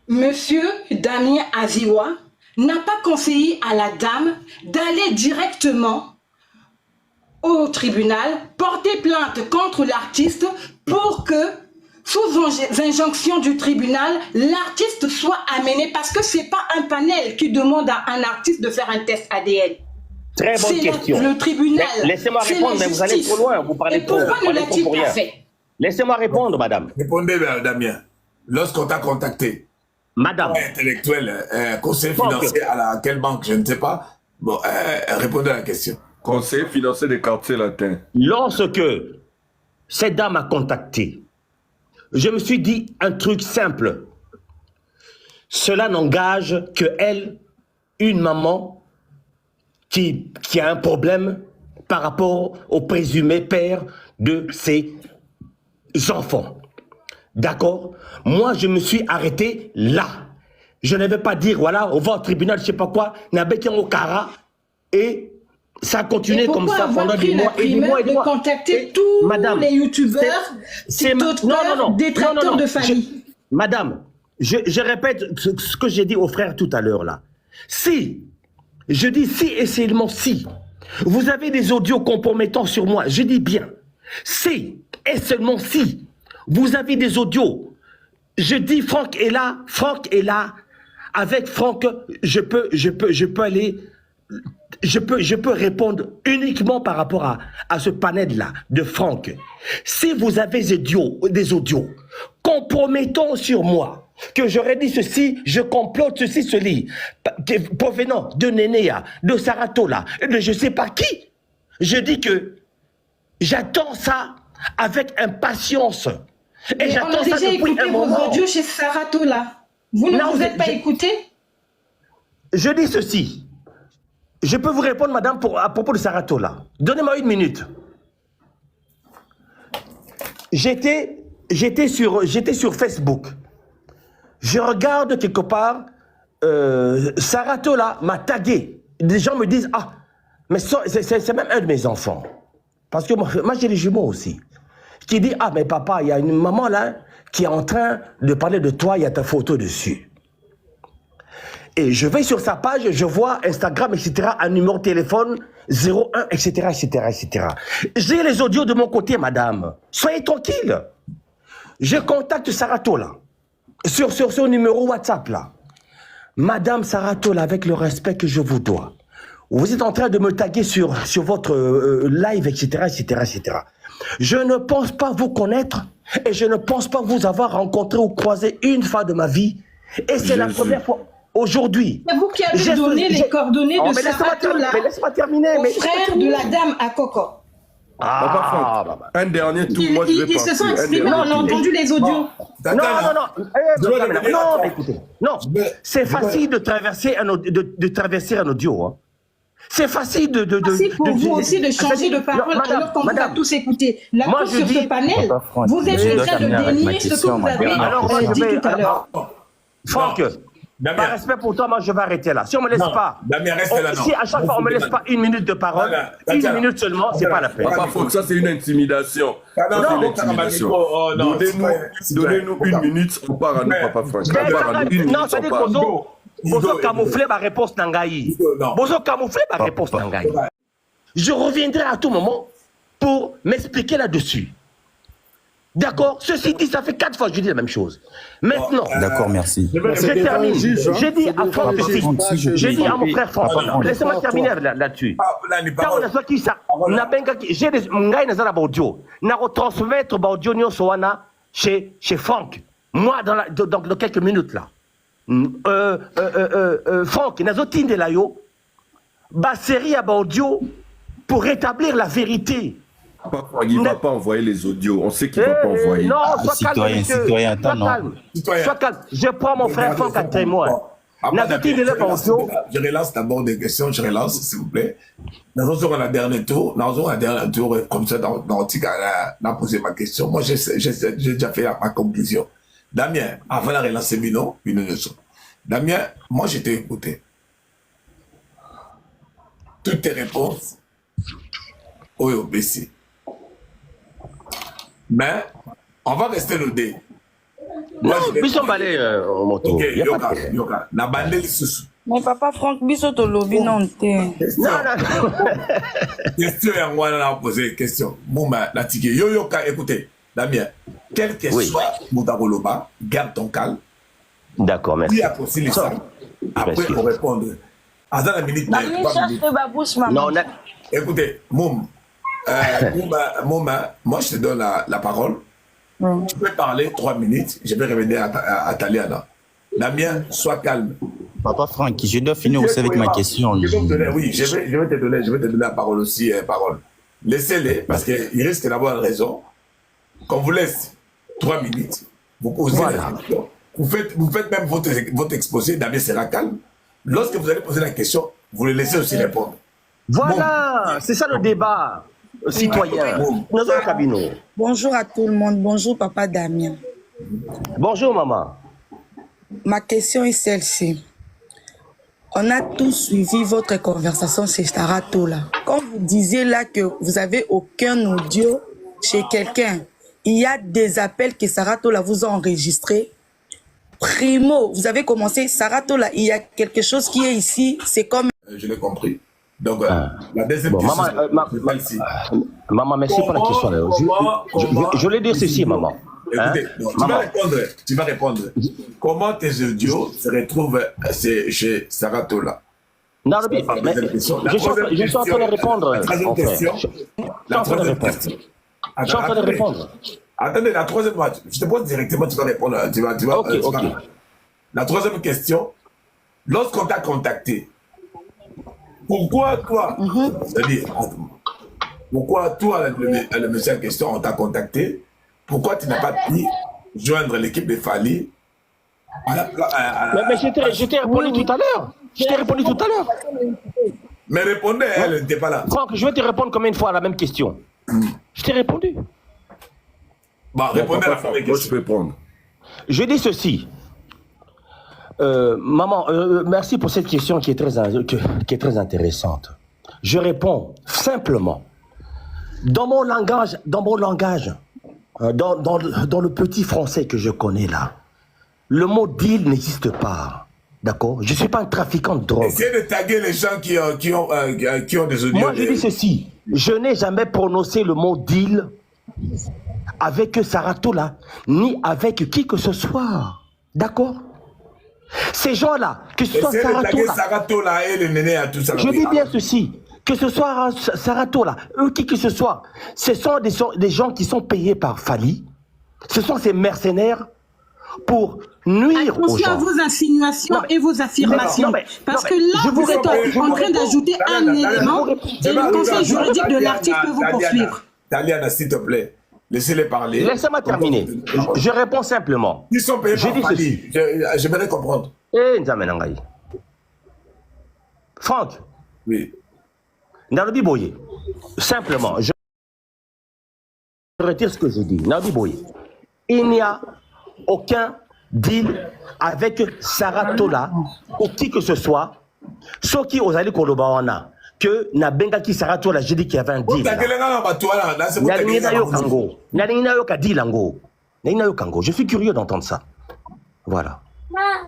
monsieur Damien Aziwa n'a pas conseillé à la dame d'aller directement au tribunal, porter plainte contre l'artiste pour que, sous injonction du tribunal, l'artiste soit amené, parce que ce n'est pas un panel qui demande à un artiste de faire un test ADN. Très bonne question. Le tribunal. Laissez-moi répondre, mais vous allez trop loin, vous parlez trop. Pourquoi ne l'a-t-il pas fait? Laissez-moi répondre, madame. Répondez, Damien. Lorsqu'on t'a contacté, madame, intellectuel, conseil financier à quelle banque, je ne sais pas. Bon, répondez à la question. Conseil financier des quartiers latins. Lorsque cette dame a contacté, je me suis dit un truc simple. Cela n'engage que elle, une maman qui a un problème par rapport au présumé père de ses enfants. D'accord? Moi, je me suis arrêté là. Je ne vais pas dire, voilà, on va au tribunal, je ne sais pas quoi, au Kara, et ça a continué comme ça pendant des mois et des mois et des mois. De contacter tous madame, les youtubeurs, détracteurs de famille. Madame, je répète ce que j'ai dit aux frères tout à l'heure là. Si, je dis si et seulement si, vous avez des audios compromettants sur moi, je dis bien, si et seulement si, vous avez des audios, je dis Franck est là avec Franck, je peux aller, je peux répondre uniquement par rapport à ce panel-là de Franck. Si vous avez des audios compromettants sur moi, que j'aurais dit ceci, je complote ceci, cela, provenant de Nénéa, de Saratola, de je ne sais pas qui, je dis que j'attends ça avec impatience. Et j'attends ça depuis un moment. On a déjà écouté vos audios chez Saratola. Vous ne vous êtes pas écouté? Je dis ceci. Je peux vous répondre, madame, à propos de Saratola. Donnez-moi 1 minute. J'étais sur Facebook. Je regarde quelque part, Saratola m'a tagué. Des gens me disent, ah, mais c'est même un de mes enfants. Parce que moi j'ai des jumeaux aussi. Qui dit, ah, mais papa, il y a une maman là qui est en train de parler de toi, il y a ta photo dessus. Et je vais sur sa page, je vois Instagram, etc., un numéro de téléphone, 01, etc., etc., etc. J'ai les audios de mon côté, madame. Soyez tranquille. Je contacte Saratola sur son numéro WhatsApp, là. Madame Saratola, avec le respect que je vous dois, vous êtes en train de me taguer sur votre live, etc., etc., etc. Je ne pense pas vous connaître et je ne pense pas vous avoir rencontré ou croisé une fois de ma vie. Et c'est la première fois aujourd'hui. C'est vous qui avez donné les coordonnées de Saratola au frère de la dame à Coco. Un dernier tour, moi je vais Ils se sont exprimés, on a entendu les audios. Non, écoutez. Non, c'est facile de traverser un audio. Hein. C'est facile de c'est pour vous aussi de changer de parole alors qu'on va tous écouter. La cause sur ce panel, vous êtes en train de dénier ce que vous avez dit tout à l'heure. Franck, par respect pour toi, moi je vais arrêter là. Si on ne me laisse pas, si à chaque fois on ne me laisse pas 1 minute de parole, 1 minute seulement, c'est pas la peine. Ça c'est une intimidation. Donnez-nous 1 minute, on part à nous, papa Franck. Non, ça dit qu'on Bozo camoufler ma réponse Nangaï. Bozo camoufler ma réponse Nangaï. Je reviendrai à tout moment pour m'expliquer là-dessus. D'accord? Ceci dit, ça fait 4 fois que je dis la même chose. Maintenant. D'accord, merci. Je termine. J'ai dit à Franck j'ai dit à mon frère Franck, laissez-moi terminer là-dessus. Quand on a fait qui ça, j'ai des Ngai Nazara Baudio. N'a retransmettre Baudio Nyo Soana chez Franck. Moi, dans quelques minutes là. Franck, Nazotine de Layo, série à Baudio pour rétablir la vérité. Il ne va pas envoyer les audios. On sait qu'il ne va pas envoyer. Non, sois calme, monsieur. Sois calme. Je prends mon frère Franck à témoin. Je relance d'abord des questions. Je relance, s'il vous plaît. Dans un dernier tour, comme ça, dans a posé ma question. Moi, j'ai déjà fait ma conclusion. Damien, avant la relance, une leçon. Damien, moi, je t'ai écouté. Toutes tes réponses, au BC. Mais, on va rester le dé. Non, biso balé au moto. Ok, yoka. Na bandeli susu. Mais papa Franck, biso to lobby non te. Non. Question ya ngwana na poser question. Mumba na tike yoka, écoutez. Damien, quel que soit Moutagoloba, garde ton calme. D'accord, merci. Puis après ça, après pour répondre. À la minute, non, écoutez, Mouma, moi je te donne la parole. Tu peux parler 3 minutes, je vais revenir à Taliana. Damien, sois calme. Papa Franck, je dois finir aussi avec ma question. Oui, je vais te donner la parole aussi. Laissez-les, parce qu'il risque d'avoir raison. Qu'on vous laisse 3 minutes, vous posez la question. Vous faites même votre exposé, Damien sera calme. Lorsque vous allez poser la question, vous le laissez aussi répondre. Voilà, c'est ça le débat citoyen. Bonjour à tout le monde. Bonjour papa Damien. Bonjour maman. Ma question est celle-ci. On a tous suivi votre conversation chez Saratola. Quand vous disiez là que vous n'avez aucun audio chez quelqu'un, il y a des appels que Saratola vous a enregistrés. Primo, vous avez commencé Saratola, il y a quelque chose qui est ici, c'est comme... Je l'ai compris. Donc, la deuxième question... Maman, merci pour la question. Je voulais dire ceci, maman. Écoutez, tu vas répondre. Comment tes audios se retrouvent chez Saratola? Non, je suis en train de répondre. La troisième question. Je suis en train de répondre. Attendez, la troisième, je te pose directement, tu vas répondre. Ok. La troisième question, lorsqu'on t'a contacté, pourquoi toi, c'est-à-dire, pourquoi toi, le monsieur en question, on t'a contacté, pourquoi tu n'as pas pu joindre l'équipe de Fally mais je t'ai répondu tout à l'heure. Je t'ai répondu tout à l'heure. Mais répondez, elle n'était pas là. Franck, je vais te répondre combien de fois à la même question? Je t'ai répondu. Bon, répondez à la première question. Moi, je peux prendre. Je dis ceci. Maman, merci pour cette question qui est très intéressante. Je réponds simplement. Dans mon langage, dans le petit français que je connais là, le mot deal n'existe pas. D'accord? Je ne suis pas un trafiquant de drogue. Essayez de taguer les gens qui ont des audios. Moi, je dis ceci. Je n'ai jamais prononcé le mot deal avec Saratola, ni avec qui que ce soit. D'accord? Ces gens-là, que ce soit Saratola et le néné à tout ça. Je dis bien ceci. Que ce soit Saratola, eux qui que ce soit, ce sont des gens qui sont payés par Fally. Ce sont ces mercenaires pour nuire aux gens. À vos insinuations et vos affirmations. Parce que là, vous êtes en train d'ajouter un élément et le conseil juridique de l'article peut vous poursuivre. Taliana, s'il te plaît, laissez-les parler. Laissez-moi terminer. Je réponds simplement. Ils sont payés par Fally. J'aimerais comprendre. Eh, Nzamenangaï. Franck. Oui. Nalobi Boye, simplement, je retire ce que je dis. Nalobi Boye, il n'y a aucun deal avec Saratola ou qui que ce soit, sauf qui aux alliés Kolobawana, que Nabenga qui Saratola, j'ai dit qu'il y avait un deal. Je suis curieux d'entendre ça. Voilà.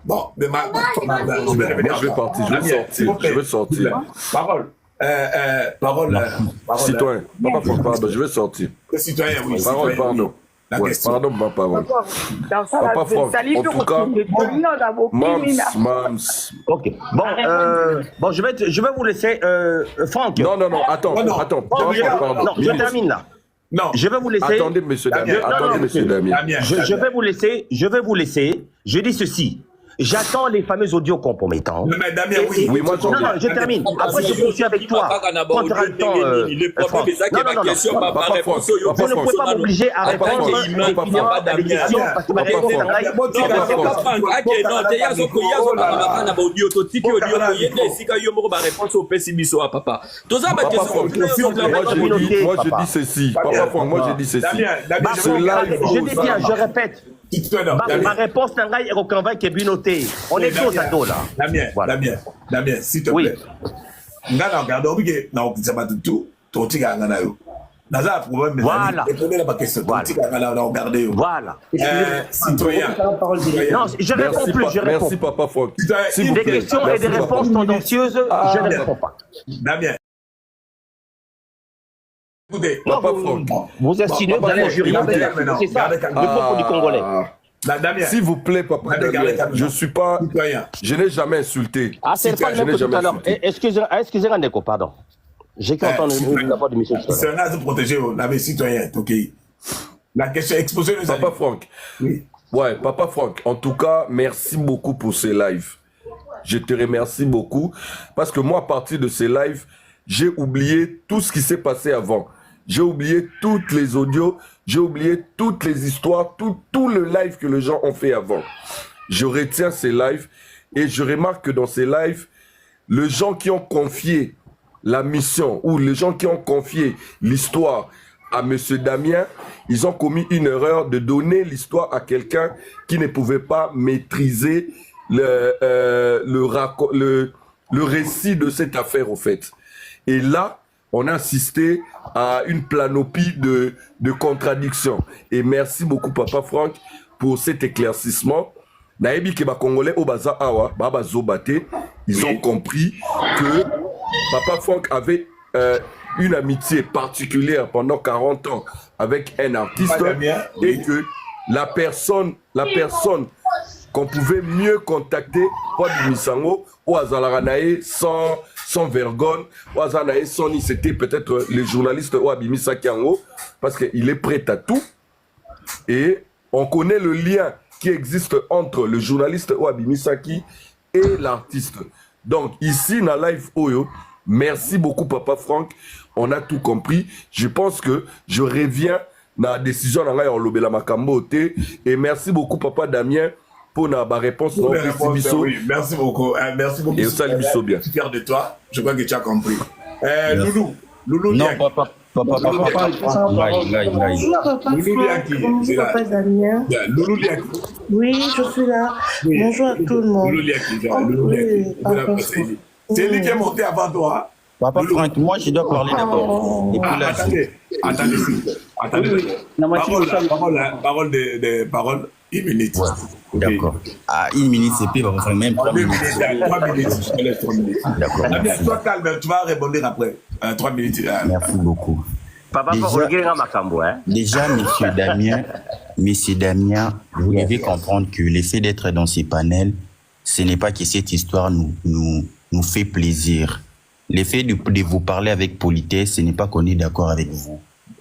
Bon, mais je vais partir, je vais sortir. Parole. Citoyen, pardon, je vais sortir. Citoyen, oui. Parole, pardon. Pardon, ma parole. Papa Franck, en tout cas, Mams. Ok. Bon, je vais vous laisser, Franck. Non, attends. Non, je termine là. Non. Je vais vous laisser. Attendez, monsieur Damien. Je vais vous laisser. Je dis ceci. J'attends les fameux audios compromettants. Mais Damien, oui, moi je termine. Après, je poursuis avec toi. Quand tu auras le temps, vous ne pouvez pas m'obliger à répondre à des questions parce que ma réponse moi je dis ceci. Papa Franck, moi je dis ceci. Je dis bien, je répète. Ma réponse est au convainc que Binoté. On est tous à dos là. Damien, s'il te plaît. Voilà. Voilà. Citoyen. Non, je réponds plus, je réponds. Merci, Papa Franck. Des questions et des réponses tendancieuses, je ne réponds pas. Damien. Papa Franck. Vous insinuez dans la jury. C'est ça, le peuple du Congolais. S'il vous plaît, Papa Damien, je suis pas... Je n'ai jamais insulté. Ah, c'est pas le même que tout à l'heure. Excusez-moi, Ndeko, pardon. J'ai cru entendre la voix de monsieur. C'est un âge protégé, on avait citoyen, ok. La question exposée... Papa Franck. Oui. Ouais, Papa Franck, en tout cas, merci beaucoup pour ces lives. Je te remercie beaucoup. Parce que moi, à partir de ces lives, j'ai oublié tout ce qui s'est passé avant. J'ai oublié toutes les audios, j'ai oublié toutes les histoires, tout le live que les gens ont fait avant. Je retiens ces lives et je remarque que dans ces lives, les gens qui ont confié la mission ou les gens qui ont confié l'histoire à M. Damien, ils ont commis une erreur de donner l'histoire à quelqu'un qui ne pouvait pas maîtriser le récit de cette affaire au fait. Et là, on a assisté à une planopie de contradictions. Et merci beaucoup, Papa Franck, pour cet éclaircissement. Naebi Keba Congolais au Baza Awa, Baba Zobate, ils ont compris que Papa Franck avait une amitié particulière pendant 40 ans avec un artiste et que la personne qu'on pouvait mieux contacter pour Bimisango, ou Azalaganae sans vergogne, ou Azalaganae sans ni, c'était peut-être le journaliste ou Abimisa Kiango, parce qu'il est prêt à tout. Et on connaît le lien qui existe entre le journaliste ou Abimisaki et l'artiste. Donc ici, dans Live Oyo, merci beaucoup Papa Franck, on a tout compris. Je pense que je reviens dans la décision de Lobela Makambo. Et merci beaucoup Papa Damien pour la réponse. Oui, merci beaucoup. Merci beaucoup. Et salut bien. Je suis fier de toi. Je crois que tu as compris. Loulou. Non, papa. Bonjour papa Damien. Loulou Liaki. Oui, je suis là. Bonjour à tout le monde. Loulou Liaki. C'est lui qui est monté avant toi. Papa Franck, moi je dois parler d'abord. Et puis là, attendez. Parole, 1 minute. Ouais. D'accord. À 1 minute, c'est plus, Papa Franck, même 3 minutes. 3 minutes, je laisse 3 minutes. D'accord. Toi, calme, tu vas répondre après. 3 minutes. Merci beaucoup. Papa, Déjà, Monsieur Damien, vous devez comprendre que l'effet d'être dans ces panels, ce n'est pas que cette histoire nous fait plaisir. L'effet de vous parler avec politesse, ce n'est pas qu'on est d'accord avec vous.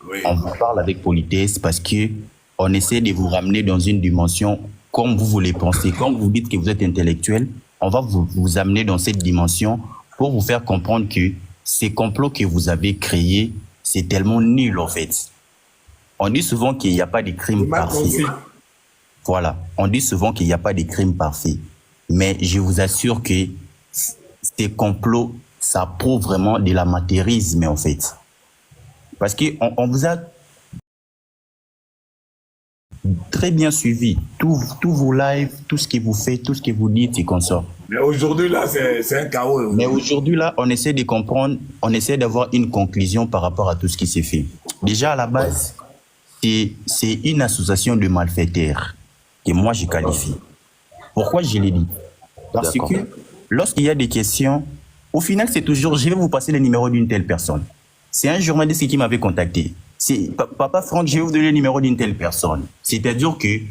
Oui. On vous parle avec politesse parce qu'on essaie de vous ramener dans une dimension comme vous voulez penser. Quand vous dites que vous êtes intellectuel, on va vous amener dans cette dimension pour vous faire comprendre que ces complots que vous avez créés, c'est tellement nul en fait. On dit souvent qu'il n'y a pas de crime parfait. Voilà, on dit souvent qu'il n'y a pas de crime parfait. Mais je vous assure que ces complots, ça prouve vraiment de l'amateurisme en fait. Parce qu'on vous a très bien suivi. Tous vos lives, tout ce que vous faites, tout ce que vous dites et qu'on sort. Mais aujourd'hui là, c'est un chaos. Mais aujourd'hui là, on essaie de comprendre, on essaie d'avoir une conclusion par rapport à tout ce qui s'est fait. Déjà à la base, c'est une association de malfaiteurs que moi je qualifie. Pourquoi je l'ai dit? Parce que lorsqu'il y a des questions, au final, c'est toujours, je vais vous passer le numéro d'une telle personne. C'est un journaliste qui m'avait contacté. C'est Papa Franck, je vais vous donner le numéro d'une telle personne. C'est-à-dire qu'il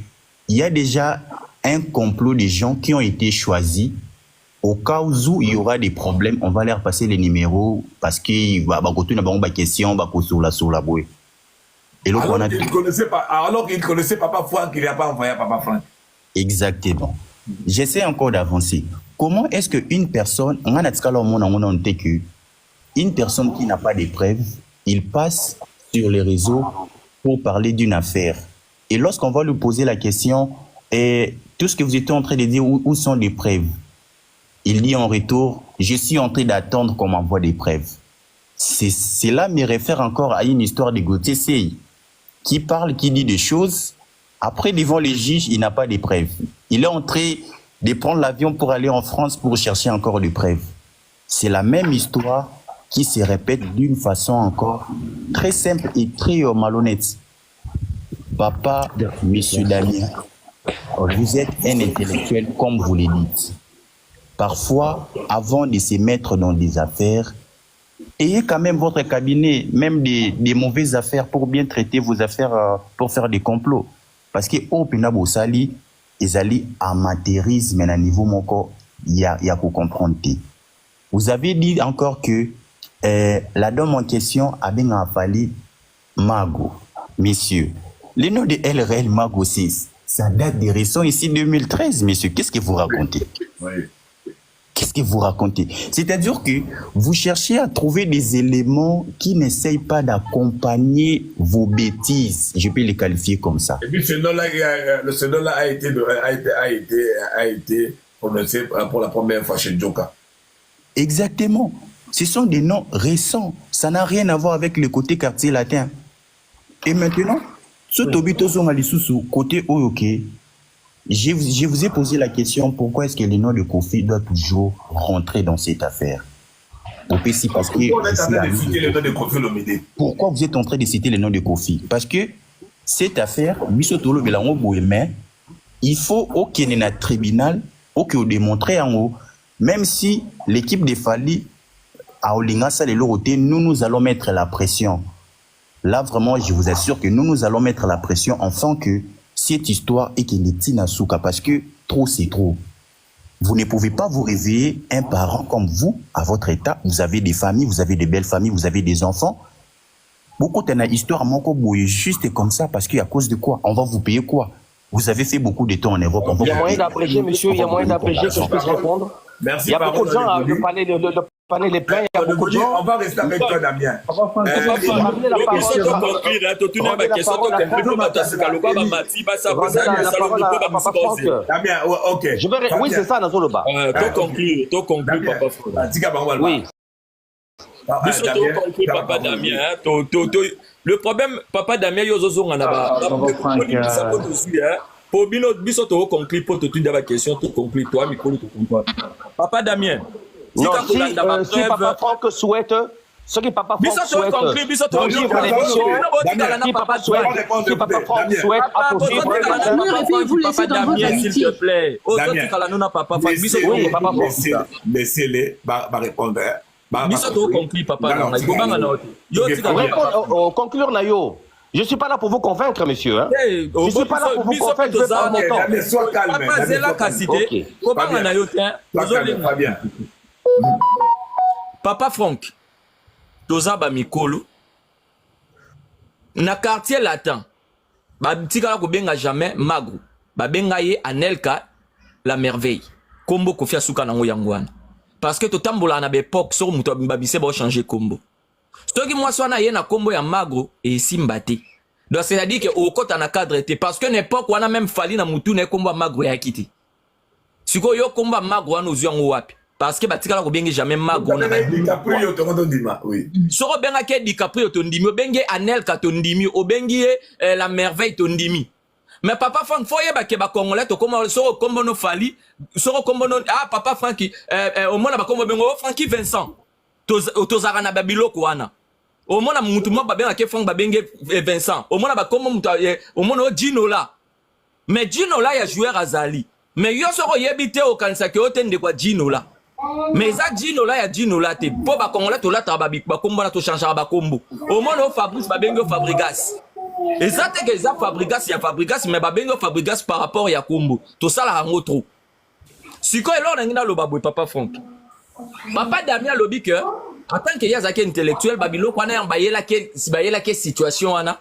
y a déjà un complot de gens qui ont été choisis. Au cas où il y aura des problèmes, on va leur passer les numéros parce qu'il va y avoir des questions, sur la bouée. Et alors qu'il ne connaissait Papa Franck, il n'a pas envoyé à Papa Franck. Exactement. J'essaie encore d'avancer. Comment est-ce qu'une personne, une personne qui n'a pas de preuves, il passe sur les réseaux pour parler d'une affaire. Et lorsqu'on va lui poser la question, tout ce que vous étiez en train de dire, où sont les preuves? Il dit en retour, je suis en train d'attendre qu'on m'envoie des preuves. Cela me réfère encore à une histoire de Gauthier Sey, qui parle, qui dit des choses. Après, devant les juges, il n'a pas de preuves. Il est en train de prendre l'avion pour aller en France pour chercher encore des preuves. C'est la même histoire qui se répète d'une façon encore très simple et très malhonnête. Papa, Monsieur Damien, vous êtes un intellectuel comme vous le dites. Parfois, avant de se mettre dans des affaires, ayez quand même votre cabinet, même des mauvaises affaires pour bien traiter vos affaires, pour faire des complots. Parce que au Pinabo Sali, ils allaient amateurisme à un niveau moko, il y a pour comprendre. Vous avez dit encore que la dame en question a bien fallu Mago. Messieurs, le nom de LRL Mago 6, ça date des récents ici 2013, messieurs. Qu'est-ce que vous racontez? Oui. Qu'est-ce que vous racontez? C'est-à-dire que vous cherchez à trouver des éléments qui n'essayent pas d'accompagner vos bêtises. Je peux les qualifier comme ça. Et puis ce nom-là a été prononcé pour la première fois chez Djoka. Exactement. Ce sont des noms récents. Ça n'a rien à voir avec le côté quartier latin. Et maintenant, ce Tobito Zongalisusu, côté Oyoke, je vous ai posé la question, pourquoi est-ce que le nom de Kofi doit toujours rentrer dans cette affaire? Parce que pourquoi vous êtes en train de citer le nom de Kofi? Parce que cette affaire, il faut qu'il y ait un tribunal, qu'il démontre en haut, même si l'équipe de Fali à Olingasa de l'Oroté, nous allons mettre la pression. Là, vraiment, je vous assure que nous allons mettre la pression afin que cette histoire et qu'il est Tinasuka parce que trop c'est trop. Vous ne pouvez pas vous réveiller un parent comme vous, à votre état. Vous avez des familles, vous avez des belles familles, vous avez des enfants. Beaucoup d'une histoire, juste comme ça, parce qu'à cause de quoi? On va vous payer quoi? Vous avez fait beaucoup de temps en Europe. Il y a moyen d'abréger, monsieur, il y a moyen d'abréger que je puisse répondre. Merci. Il y a beaucoup de gens à parler les plans, il y a beaucoup de gens. On va rester avec toi, Damien. Oui, c'est ça, Nazoloba. To conclure, papa. Oui. Papa Damien, le problème, papa Damien, yozozo en a pour biso to conclure pour toute la question, tout conclure toi, micro tout conclure. Papa Damien. Non, si papa Franck souhaite, ce que papa Franck souhaite, si papa Franck souhaite approcher, papa Damien, s'il te plaît. Laissez-les répondre. conclure, papa. Conclure, Nayo. Je ne suis pas là pour vous convaincre, monsieur. Hein? Hey, je ne suis pas là pour vous convaincre, je vais pas mon temps. Sois calme. Papa Franck, Toza Bamikolo, na quartier latin, Batika Kobenga jamais Magro, Babenga ye Anelka, la merveille, Kombo Kofia Souka Nango Yangwan. Parce que Totambola na bepok, sur Mouto Babise va changer Kombo. Ce qui moi soit na ye na Kombo ya Magro et Simbate. Donc c'est-à-dire que au côté na cadre était parce que n'importe quoi on a même fallu na Moutou ne Kombo Magro ya quitté. Siko yo Kombo Magro na uzu wapi. Parce que batika la kobengi jamais Magro na DiCaprio to ndima oui. Soro benga ke DiCaprio to ndimi obengi Anelka to ndimi obengi la merveille to ndimi. Mais papa Franck foye ba ke ba congolais to comme soro Kombo no fali soro Kombo no papa Francky au moins ba Kombo bengo Francky Vincent to zara na babiloko wana. Au moins mutu mo ba benga ke Franck ba bengi Vincent. Au moins ba Kombo mutu au moins Gino là. Mais Gino là ya joueur azali. Mais yo soro yebite au kanisa ke otende kwa Gino là. Mais ça Gino là ya Gino là te po ba congolais to la tababik ba Kombo na to changer ba Kombo. Au moins Fabrice ba bengo Fabregas. Et ça te que ça Fabregas ya Fabregas mais ba bengo Fabregas par rapport ya Kombo. To ça la rango trop. Siko elo na ngina lo babwe papa Franck. Papa Damien lobi que en tant que yazaki intellectuel babilo kwa na bayela ke situation ana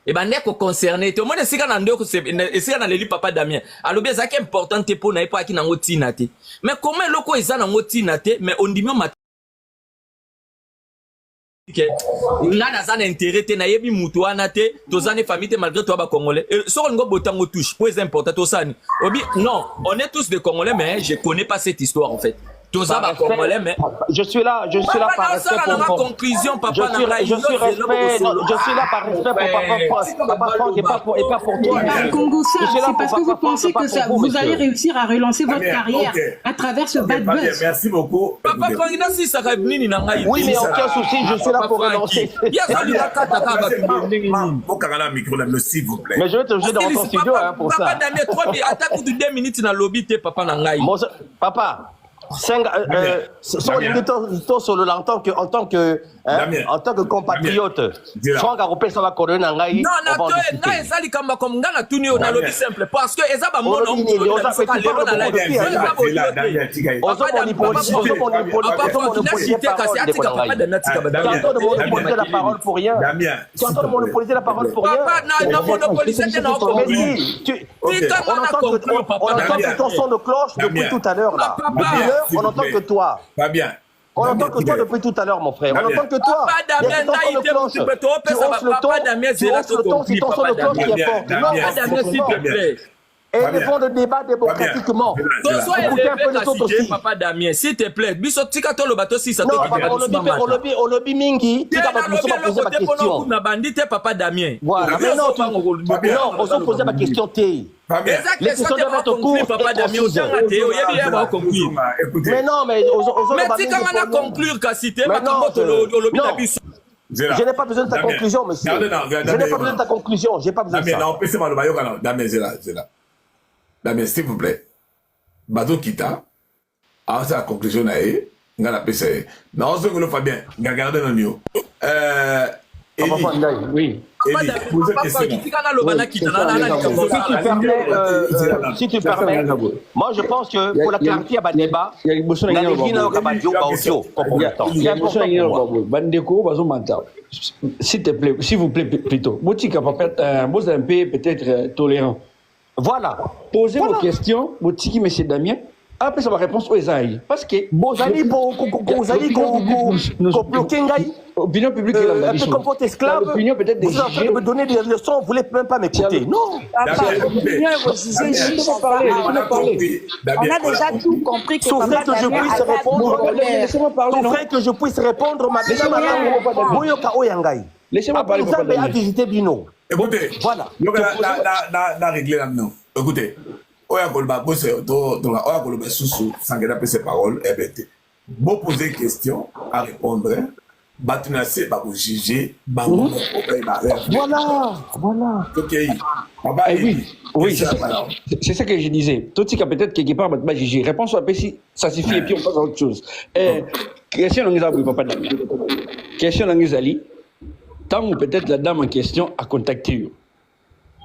et ben neko concerné tout le monde sika na ndeko sika na leli papa Damien alobi yazaki important te po na epo aki na ngoti na te mais comment loko eza na ngoti na te mais on dit même que nga na zana intérêt te na yebi mutu wana te tozane famille te malgré toi ba congolais so ngo botango touche point important to sani obi non on est tous des congolais mais je connais pas cette histoire en fait. Congolais, mais je suis là par respect pour conclusion, papa. Je suis là par respect pour papa Franck et pas pour toi. Congo, c'est parce que vous pensez que vous allez réussir à relancer votre carrière à travers ce bad buzz. Merci beaucoup. Papa Franck, oui, mais aucun souci, je suis là pour relancer. S'il vous plaît. Mais je vais te jeter dans ton studio pour ça. Papa Damien, 3 minutes, attaque de 2 minutes dans le lobby, papa Nangaï. Papa. Sur le en tant que compatriote Franck Aropé ça va coordonner na ngai non na ezali kamba comme ngana tuni na lobby simple parce que ezaba mono monopoliser la parole pour rien tu entends monopoliser la parole pour rien na monopoliser na on entend que ton son de cloche depuis tout à l'heure là on entend que toi. Pas bien. On entend que toi depuis tout à l'heure, mon frère. On entend que toi. Tu hausses le ton, c'est ton son de cloche qui est fort. Non, et ils font le débat démocratiquement. Papa Damien, s'il te plaît, on lobby mingi, tu vas poser ma question. Papa Damien. Voilà, mais non, on se pose ma question. Les questions doivent être courtes, papa Damien. Mais non, mais si quand on a conclure qu'à citer, je n'ai pas besoin de ta conclusion, monsieur. Je n'ai pas besoin de ta conclusion. J'ai pas besoin de ça. Damien, s'il vous plaît. Bazo Kita, avant la conclusion, on a la PC. Non, ce que nous fait bien. Regardez le mieux. Oui. Si tu permets, moi je pense que pour la clarté à débat, s'il vous plaît plutôt, vous un peu peut-être tolérant. Voilà. Posez vos questions, Botiki, M. Damien. Après, ça va répondre aux Aïe. Parce que. Opinion publique est la un peu comme votre esclave. Opinion peut-être des vous êtes en train de me donner des leçons, vous ne voulez même pas m'écouter. Non. On a déjà tout compris. Souffrez que je puisse répondre. Souffrez que je puisse répondre. Laissez-moi parler. Vous avez visité Bino. Écoutez, voilà. Na réglé là maintenant. Écoutez, oya kolba bosse oya kolba susu sangena pe ses paroles ebete. Bon poser question à répondre. Batunase ba juger ba voilà. OK. Oui, c'est ça que je disais. Tout ce qui peut-être quelque part va juger. Réponse à si ça suffit et puis on passe à autre chose. Question l'angizali papa Damien. Question l'angizali. Tant ou peut-être la dame en question a contacté.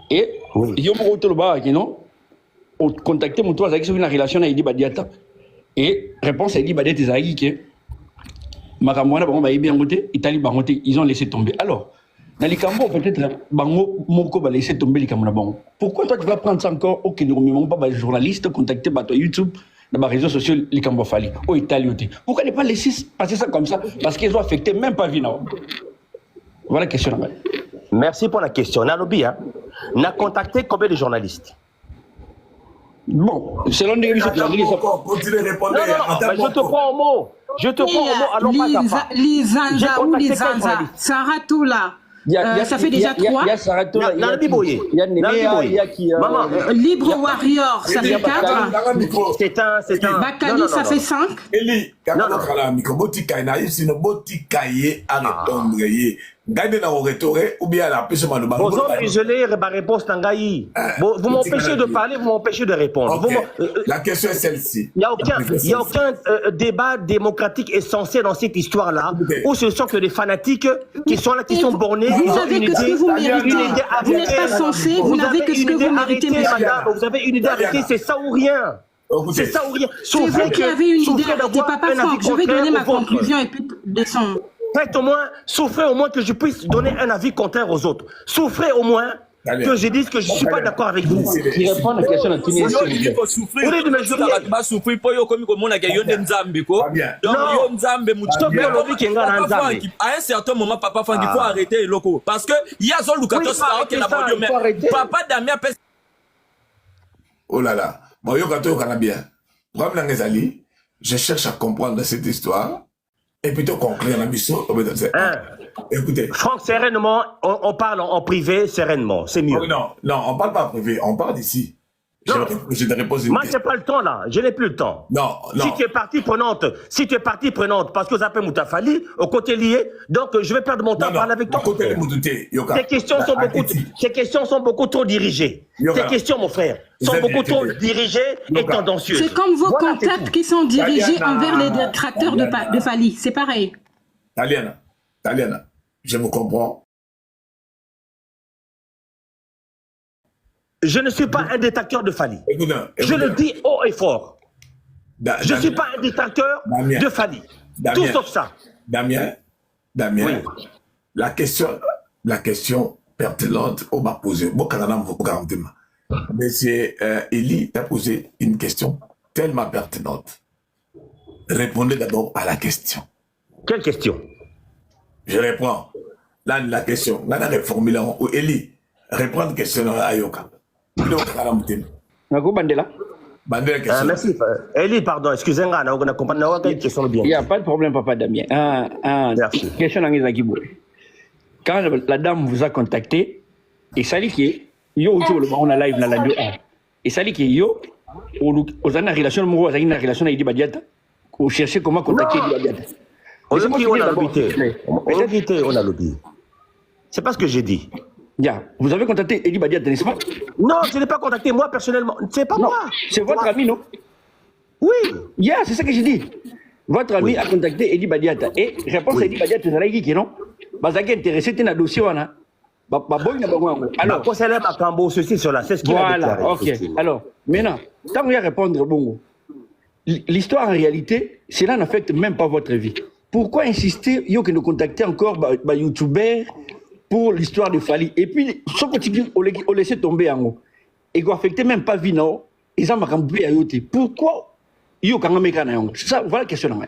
Et il y a beaucoup de gens qui ont contacté mon toit avec une relation avec Badiata. Et réponse à Badiata Zahigi que Makamwana Bango bien voté, Italie Bangoté, ils ont laissé tomber. Alors, dans les Cambo, peut-être Bango Moko va laisser tomber les Camerounais. Pourquoi toi tu vas prendre ça encore au Kenya, mais pas les journalistes contacter bateau YouTube, dans les réseaux sociaux, les Cambo Fali, au Italie. Pourquoi ne pas laisser passer ça comme ça? Parce qu'ils ont affecté même pas Vina. Voilà la question. Merci pour la question. Nalobi, on a contacté combien de journalistes? Bon, selon les continuez à répondre. Je te prends au mot. Je te prends au mot. Allons pas à pas. Lisanja ou Lisanja, Sarah Toula. Ça fait déjà 3. Il y a Sarah Toula. Il y a Boye. Il y a Néné. Il y a qui. Libre Warrior, ça fait 4. C'est un. Bakali, ça fait 5. Eli, quand on a un micro, botika na yisi no botika ye à répondre ye. Gardez na retourner ou bien la plus mal. Vous avez isolé ma réponse Tangaï. Vous m'empêchez de parler, vous m'empêchez de répondre. La question est celle-ci. Il n'y a aucun débat démocratique essentiel dans cette histoire-là, où ce sont que des fanatiques qui sont là, qui sont bornés. Vous n'avez que ce que vous méritez. Vous n'êtes pas censé, vous n'avez que ce que vous méritez, madame. Vous avez une idée arrêtée, c'est ça ou rien. C'est ça ou rien. C'est vous qui avez une idée arrêtée, papa Franck. Je vais donner ma conclusion et puis descendre. Faites au moins, souffrez au moins que je puisse donner un avis contraire aux autres. Souffrez au moins que je dise que je ne suis pas d'accord avec vous. Qui répond à la question de Tunis. Il faut souffrir. Il faut souffrir pour que comme on a gagné des Nzambi quoi. Donc yo Nzambi à un certain moment papa Franck il faut arrêter les locaux parce que il y a Zol Lukatos là qui l'a mais papa Damien oh là là. Bon yo kato kana bien. Problème ngezali, je cherche à comprendre cette histoire. Et plutôt conclure la mission. Écoutez. Franck, sereinement, on parle en privé, sereinement. C'est mieux. Non, on parle pas en privé, on parle d'ici. Je te repose une question. Moi, j'ai pas le temps, là. Je n'ai plus le temps. Non. Si tu es partie prenante, parce que vous appelez Moutafali, au côté lié, donc je vais perdre mon temps à parler avec toi. Ces questions sont beaucoup trop dirigées. Ces questions, mon frère, sont beaucoup trop dirigées et tendancieuses. C'est comme vos contacts qui sont dirigés envers les détracteurs de Fali. C'est pareil. Taliana, je vous comprends. Je ne suis pas un détracteur de Fali. Je le dis haut et fort. Je ne suis pas un détracteur de Fali. Tout sauf ça. Damien, oui. la question pertinente, on m'a posé. Monsieur Eli t'a posé une question tellement pertinente. Répondez d'abord à la question. Quelle question? Je réponds. Là, la question. Là, on a reformulé en Eli. Répondre à la question à Ayoka. Merci. Eli, pardon, excusez-moi, on a compris la question bien. Il n'y a pas de problème, papa Damien. Merci. Question à Ngizakibou. Quand la dame vous a contacté, et ça dit que on a live dans la 2A. Et ça dit que yo, vous avez une relation avec Badiata, vous cherchez comment contacter Badiata. On a lobby. C'est pas ce que j'ai dit. Vous avez contacté Edi Badiata, n'est-ce pas? Non, je ne l'ai pas contacté, moi, personnellement. C'est pas moi. C'est votre ami, non? Oui. C'est ça que j'ai dit. Votre ami a contacté Edi Badiata. Et réponse à Edi Badiata, c'est là qui non? Parce qu'il est intéressé dans le dossier. Alors, ceci sur la, c'est ce qu'il a déclaré. Voilà, ok. Alors, maintenant, quand vous allez répondre, bon, l'histoire en réalité, cela n'affecte même pas votre vie. Pourquoi insister, il y a que nous contacter encore les youtubeurs pour l'histoire de Fali. Et puis, ce petit on laisse tomber en haut. Et qu'on affecte même pas vie, non. Ils ont marqué à yote. Pourquoi il y a quand même ça, voilà la question.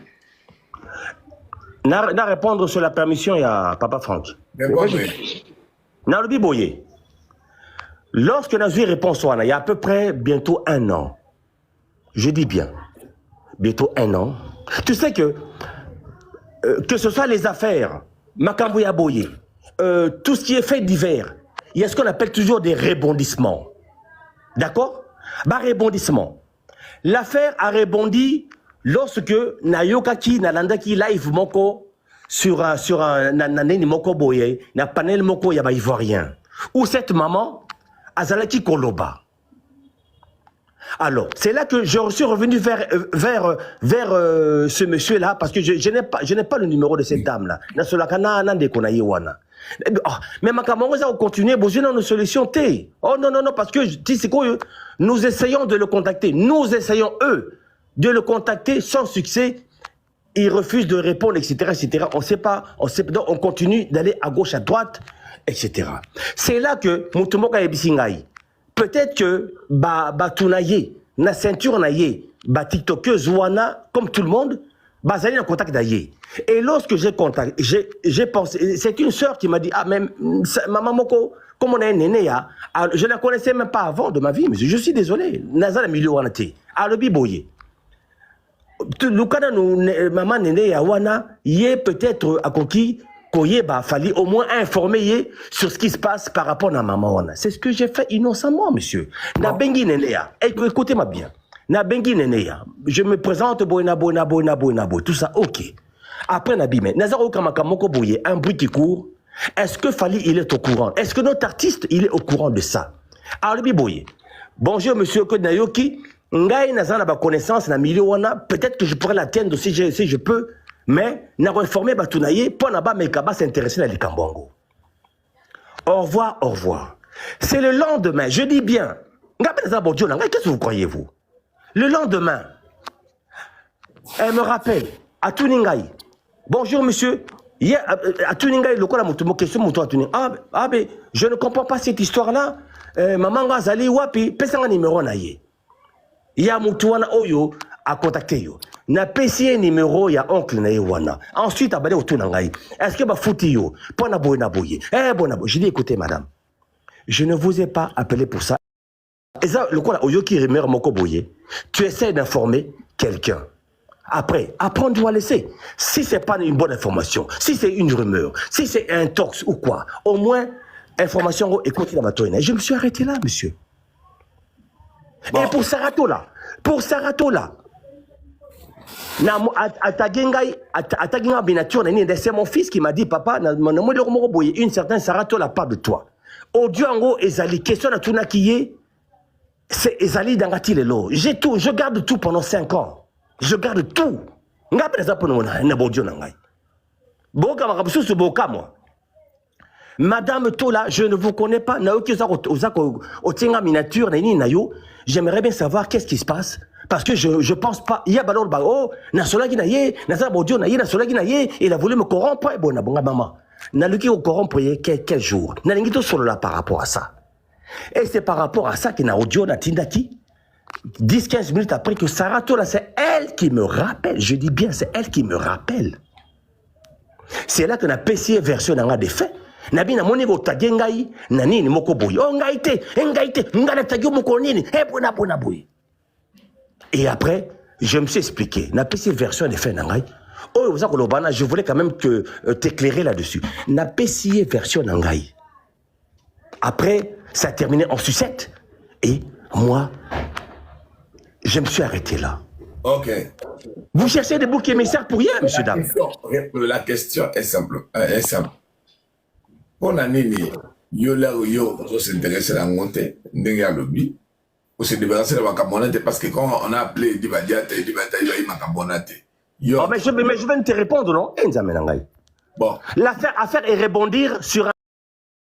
Na répondre sur la permission, il y a Papa Franck. Narubi Boye. Lorsque Nazui répond sur il y a à peu près bientôt 1 an. Je dis bien, bientôt 1 an. Tu sais que ce soit les affaires, Makambouya Boye, tout ce qui est fait divers, il y a ce qu'on appelle toujours des rebondissements. D'accord? Bah, rebondissement. L'affaire a rebondi lorsque Nayokaki, Nalandaki live moko sur un naneni moko boye, na panel moko yaba ivoirien. Où cette maman, Azalaki Koloba. Alors, c'est là que je suis revenu vers ce monsieur-là, parce que je n'ai pas le numéro de cette dame-là. Mais ma camarade a continué, besoin de solution T. Oh non, parce que nous essayons de le contacter. Nous essayons, eux, de le contacter sans succès. Il refuse de répondre, etc. On ne sait pas. Donc on continue d'aller à gauche, à droite, etc. C'est là que Mutumoka Ebisingai. Peut-être que Tunaye, na ceinture naye, TikTokeuse Wana, comme tout le monde, Bazali en contact d'ailleurs. Et lorsque j'ai contacté, j'ai pensé, c'est une sœur qui m'a dit, ah, même, maman Moko, comme on est néné, je ne la connaissais même pas avant de ma vie, mais je suis désolé. Nazala Milio Wanate, Alobi Boye. Lukana, maman néné, Wana, yé peut-être à Koki, Koyeba, fallait au moins informer sur ce qui se passe par rapport à maman Wana. C'est ce que j'ai fait innocemment, monsieur. Na bengi néné, écoutez-moi bien. Na bengi neneya, je me présente boina, tout ça, ok. Après Nabime, Nazaro Kamakamoko Boye, un bruit qui court. Est-ce que Fali il est au courant? Est-ce que notre artiste il est au courant de ça? Arbi Boye, bonjour monsieur Kodnayoki, Ngai Nazana ba connaissance na milieu wana, peut-être que je pourrais l'atteindre si je peux, mais n'a informé Batunaye pour naba mekaba s'intéresser à l'Ikambongo. Au revoir. C'est le lendemain, je dis bien. Qu'est-ce que vous croyez vous? Le lendemain, elle me rappelle, à Tuningaï. Bonjour monsieur, à Tuningaï, le quoi question à Tuningaï. Ah, mais je ne comprends pas cette histoire-là. Maman Gazali Wapi, pesa un numéro naïe. Il y a Moutouana Oyo à contacter yo. Na PC numéro, il y a oncle naïe wana. Ensuite, abadé au Tuningaï. Est-ce que va fouti yo? Pour na boye na boye. J'ai dit écoutez madame, je ne vous ai pas appelé pour ça. Et ça, le quoi, Oyo qui remet Moko Boye, tu essaies d'informer quelqu'un. Après on doit laisser. Si c'est pas une bonne information, si c'est une rumeur, si c'est un tox ou quoi, au moins, information, écoutez la matoine. Je me suis arrêté là, monsieur. Bon. Et pour Sarato là, c'est mon fils qui m'a dit, papa, une certaine Sarato la part de toi. Audio ezali question à tout nakiye. C'est Ezali Dangati Lelo. J'ai tout, je garde tout pendant 5 ans. Je garde tout. Madame Tola, je ne vous connais pas. J'aimerais bien savoir qu'est-ce qui se passe. Parce que je pense pas. Il y a Balor Bao, Nasolagi Naye, Nazar Bodio Naye, Nasolagi Naye, il a voulu me corrompre. Bon, maman. Naluki au corrompre quel jour. Nalingito solo là par rapport à ça. Et c'est par rapport à ça qu'il a audio na Tindaki. 10-15 minutes après que Sarah Tola, c'est elle qui me rappelle. Je dis bien, c'est elle qui me rappelle. C'est là que na PC version n'a des faits. Nabi na moni go tagengai na nini moko boy. Oh ngaite, ngana tagio moko nini. Bona boy. Et après, je me suis expliqué. Na PC version des faits nangai. Oh vous avez je voulais quand même que t'éclairer là-dessus. Na PC version nangai. Après, ça a terminé en sucette. Et moi, je me suis arrêté là. Ok. Vous cherchez des boucs émissaires pour rien, monsieur dame. La question est simple. On a nini, yo s'intéresse à la montée, n'enga lobby, ou se débarrasser de la macabonate parce que quand on a appelé Dibadiate, il va y macabonate. Oh, mais je vais te répondre, non? Bon. L'affaire est rebondir sur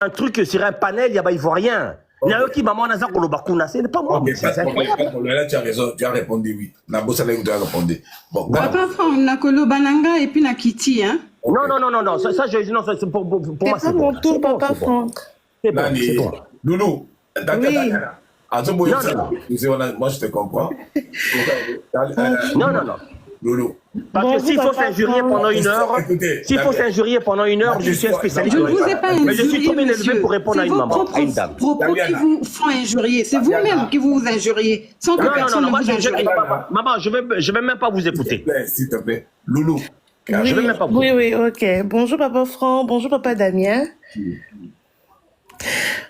un truc sur un panel, il y a ivoirien. Il y a qui maman Nazar Kolobakuna, c'est pas moi. C'est incroyable. Là, tu as raison, tu as répondu oui. Nabosa, tu as répondu. Bon, Papa Franck, Nakolo Bananga et puis Nakiti, hein? Non, ça, non, c'est pour moi. C'est pas mon tour, Papa Franck. C'est bon. Loulou, d'accord. Moi, je te comprends. Non. Loulou. Parce que s'il faut s'injurier pendant une heure, je suis un spécialiste. Je ne vous ai pas injurié, mais je suis trop bien élevé pour répondre à une maman, à une dame. Propos qui vous font injurier. C'est vous-même qui vous injuriez, sans que personne ne vous injurie. Maman, je vais même pas vous écouter. S'il te plaît. Loulou. Je vais même pas vous écouter. Oui, ok. Bonjour, Papa Franck. Bonjour, Papa Damien.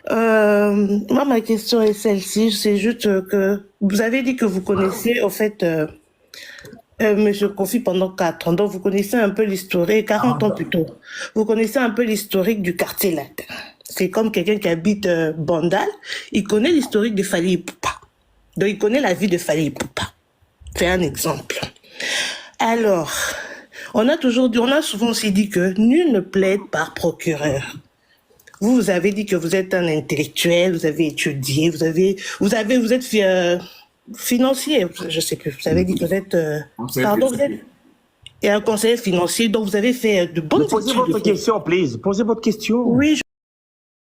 Moi, ma question est celle-ci. C'est juste que vous avez dit que vous connaissez, au fait, Monsieur Kofi pendant 4 ans. Donc, vous connaissez un peu l'historique, 40 ans plutôt. Vous connaissez un peu l'historique du quartier latin. C'est comme quelqu'un qui habite Bandal. Il connaît l'historique de Fally Ipupa. Donc, il connaît la vie de Fally Ipupa. C'est un exemple. Alors, on a souvent aussi dit que nul ne plaide par procureur. Vous avez dit que vous êtes un intellectuel, vous avez étudié, vous êtes financier, je sais plus. Vous avez dit que vous êtes, vous êtes un conseiller financier, donc vous avez fait de bonnes études. Posez votre question, please. Posez votre question. Oui,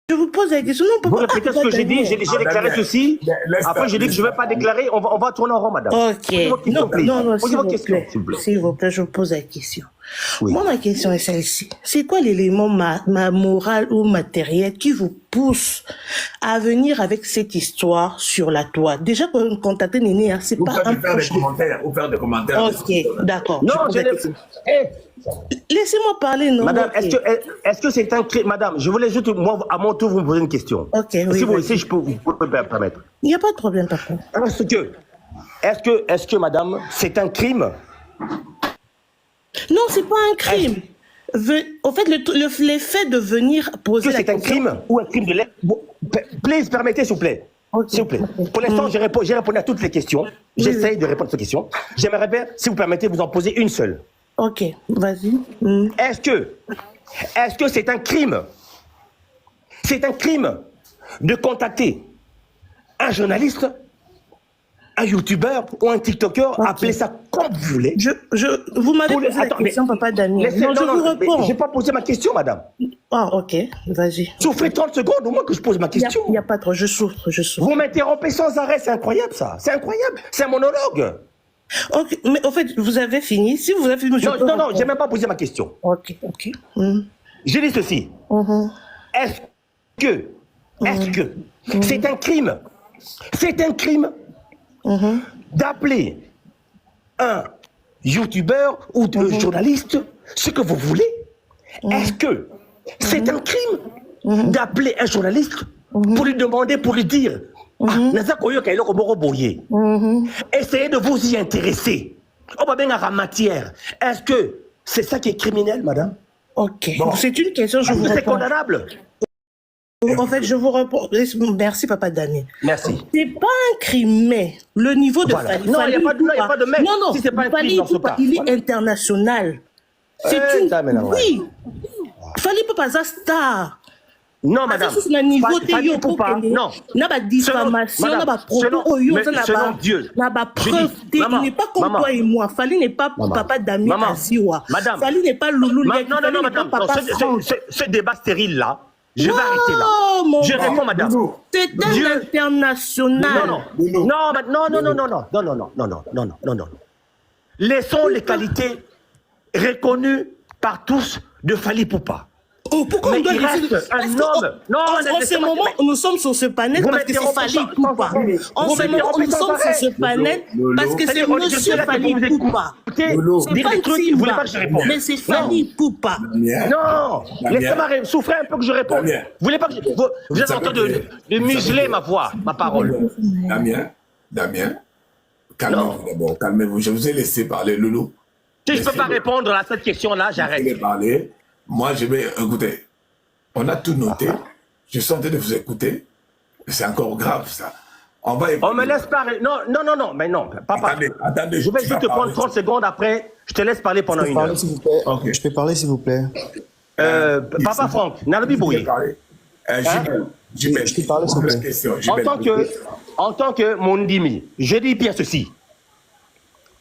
je vous pose la question. Non, vous répétez ce que j'ai dit. J'ai déclaré ceci. Après, j'ai dit que je ne vais pas déclarer. On va tourner en rond, madame. Ok. Non, posez votre question, s'il vous plaît. S'il vous plaît, je vous pose la question. Oui. Moi, ma question est celle-ci. C'est quoi l'élément moral ou matériel qui vous pousse à venir avec cette histoire sur la toile? Déjà, quand vous contactez Néné, c'est pas un faire des commentaires. Ok, d'accord. Non, laissez-moi parler, non? Madame, est-ce que c'est un crime? Madame, je voulais juste, moi, à mon tour, vous me poser une question. Ok, oui. Si je peux vous permettre. Il n'y a pas de problème, papa. Est-ce que, madame, c'est un crime? Non, c'est pas un crime. En fait, l'effet de venir poser la question... C'est un crime ou un crime de l'air? Please, permettez, s'il vous plaît. Okay. S'il vous plaît. Pour l'instant, j'ai répondu à toutes les questions. J'essaye de répondre à ces questions. J'aimerais bien, si vous permettez, vous en poser une seule. Ok, vas-y. Est-ce que c'est un crime? C'est un crime de contacter un journaliste, un youtubeur ou un tiktoker, appelez ça comme vous voulez. Vous m'avez posé la question, papa Damien. Je vous réponds. Je n'ai pas posé ma question, madame. Ah, ok, vas-y. Souffrez 30 secondes au moins que je pose ma question. Il n'y a pas trop, je souffre. Vous m'interrompez sans arrêt, c'est incroyable ça. C'est incroyable, c'est un monologue. Ok, mais en fait, vous avez fini. Si vous avez fini, non, j'ai même pas posé ma question. Ok. J'ai dit ceci. Est-ce que c'est un crime? C'est un crime d'appeler un youtubeur ou un journaliste ce que vous voulez? Est-ce que c'est un crime d'appeler un journaliste pour lui demander, pour lui dire essayez de vous y intéresser. On va bien à la matière. Est-ce que c'est ça qui est criminel, madame? Ok. Bon. C'est une question, je vous réponds. C'est condamnable. En fait, je vous réponds. Merci, papa Damien. Merci. C'est pas un crime, mais le niveau de Fally. Non, il n'y a pas de mec. Non, si c'est pas un crime dans ce cas. Il est international. C'est une... Oui. Fally Ipupa za star. Non, madame. Fally Ipupa, non. Na ba diffamation, na ba propos oyo, selon Dieu. Na ba preuve. Il n'est pas comme toi et moi. Fally n'est pas papa Damien Aziwa. Madame. Fally n'est pas Loulou. Non, madame. Ce débat stérile là. Je vais arrêter là. Je réponds, madame. C'est un international. Non. Laissons les qualités reconnues par tous de Fally Ipupa. Oh, pourquoi on doit laisser un homme? Non, en ce moment, nous sommes sur ce panel parce que c'est Fally Ipupa. En ce moment, nous sommes sur ce panel parce que c'est monsieur Fally Ipupa. C'est pas une voulez pas que je réponde? Mais c'est Fally Ipupa. Non, laissez-moi souffrir un peu que je réponde. Vous voulez pas que vous êtes en train de museler ma voix, ma parole. Damien, calmez-vous d'abord, calmez-vous. Je vous ai laissé parler, Loulou. Si je ne peux pas répondre à cette question-là, j'arrête. Moi, je vais écouter. On a tout noté. Je suis en train de vous écouter. C'est encore grave, ça. On va écouter. On me laisse parler. Non, mais non, papa. Attendez. Je vais juste te prendre 30 secondes après. Je te laisse parler pendant une heure. Je peux parler, s'il vous plaît. Papa Franck, Nalobi Bouye. Jumel, je te parlais sur la question. En tant que Mondimi, je dis bien ceci.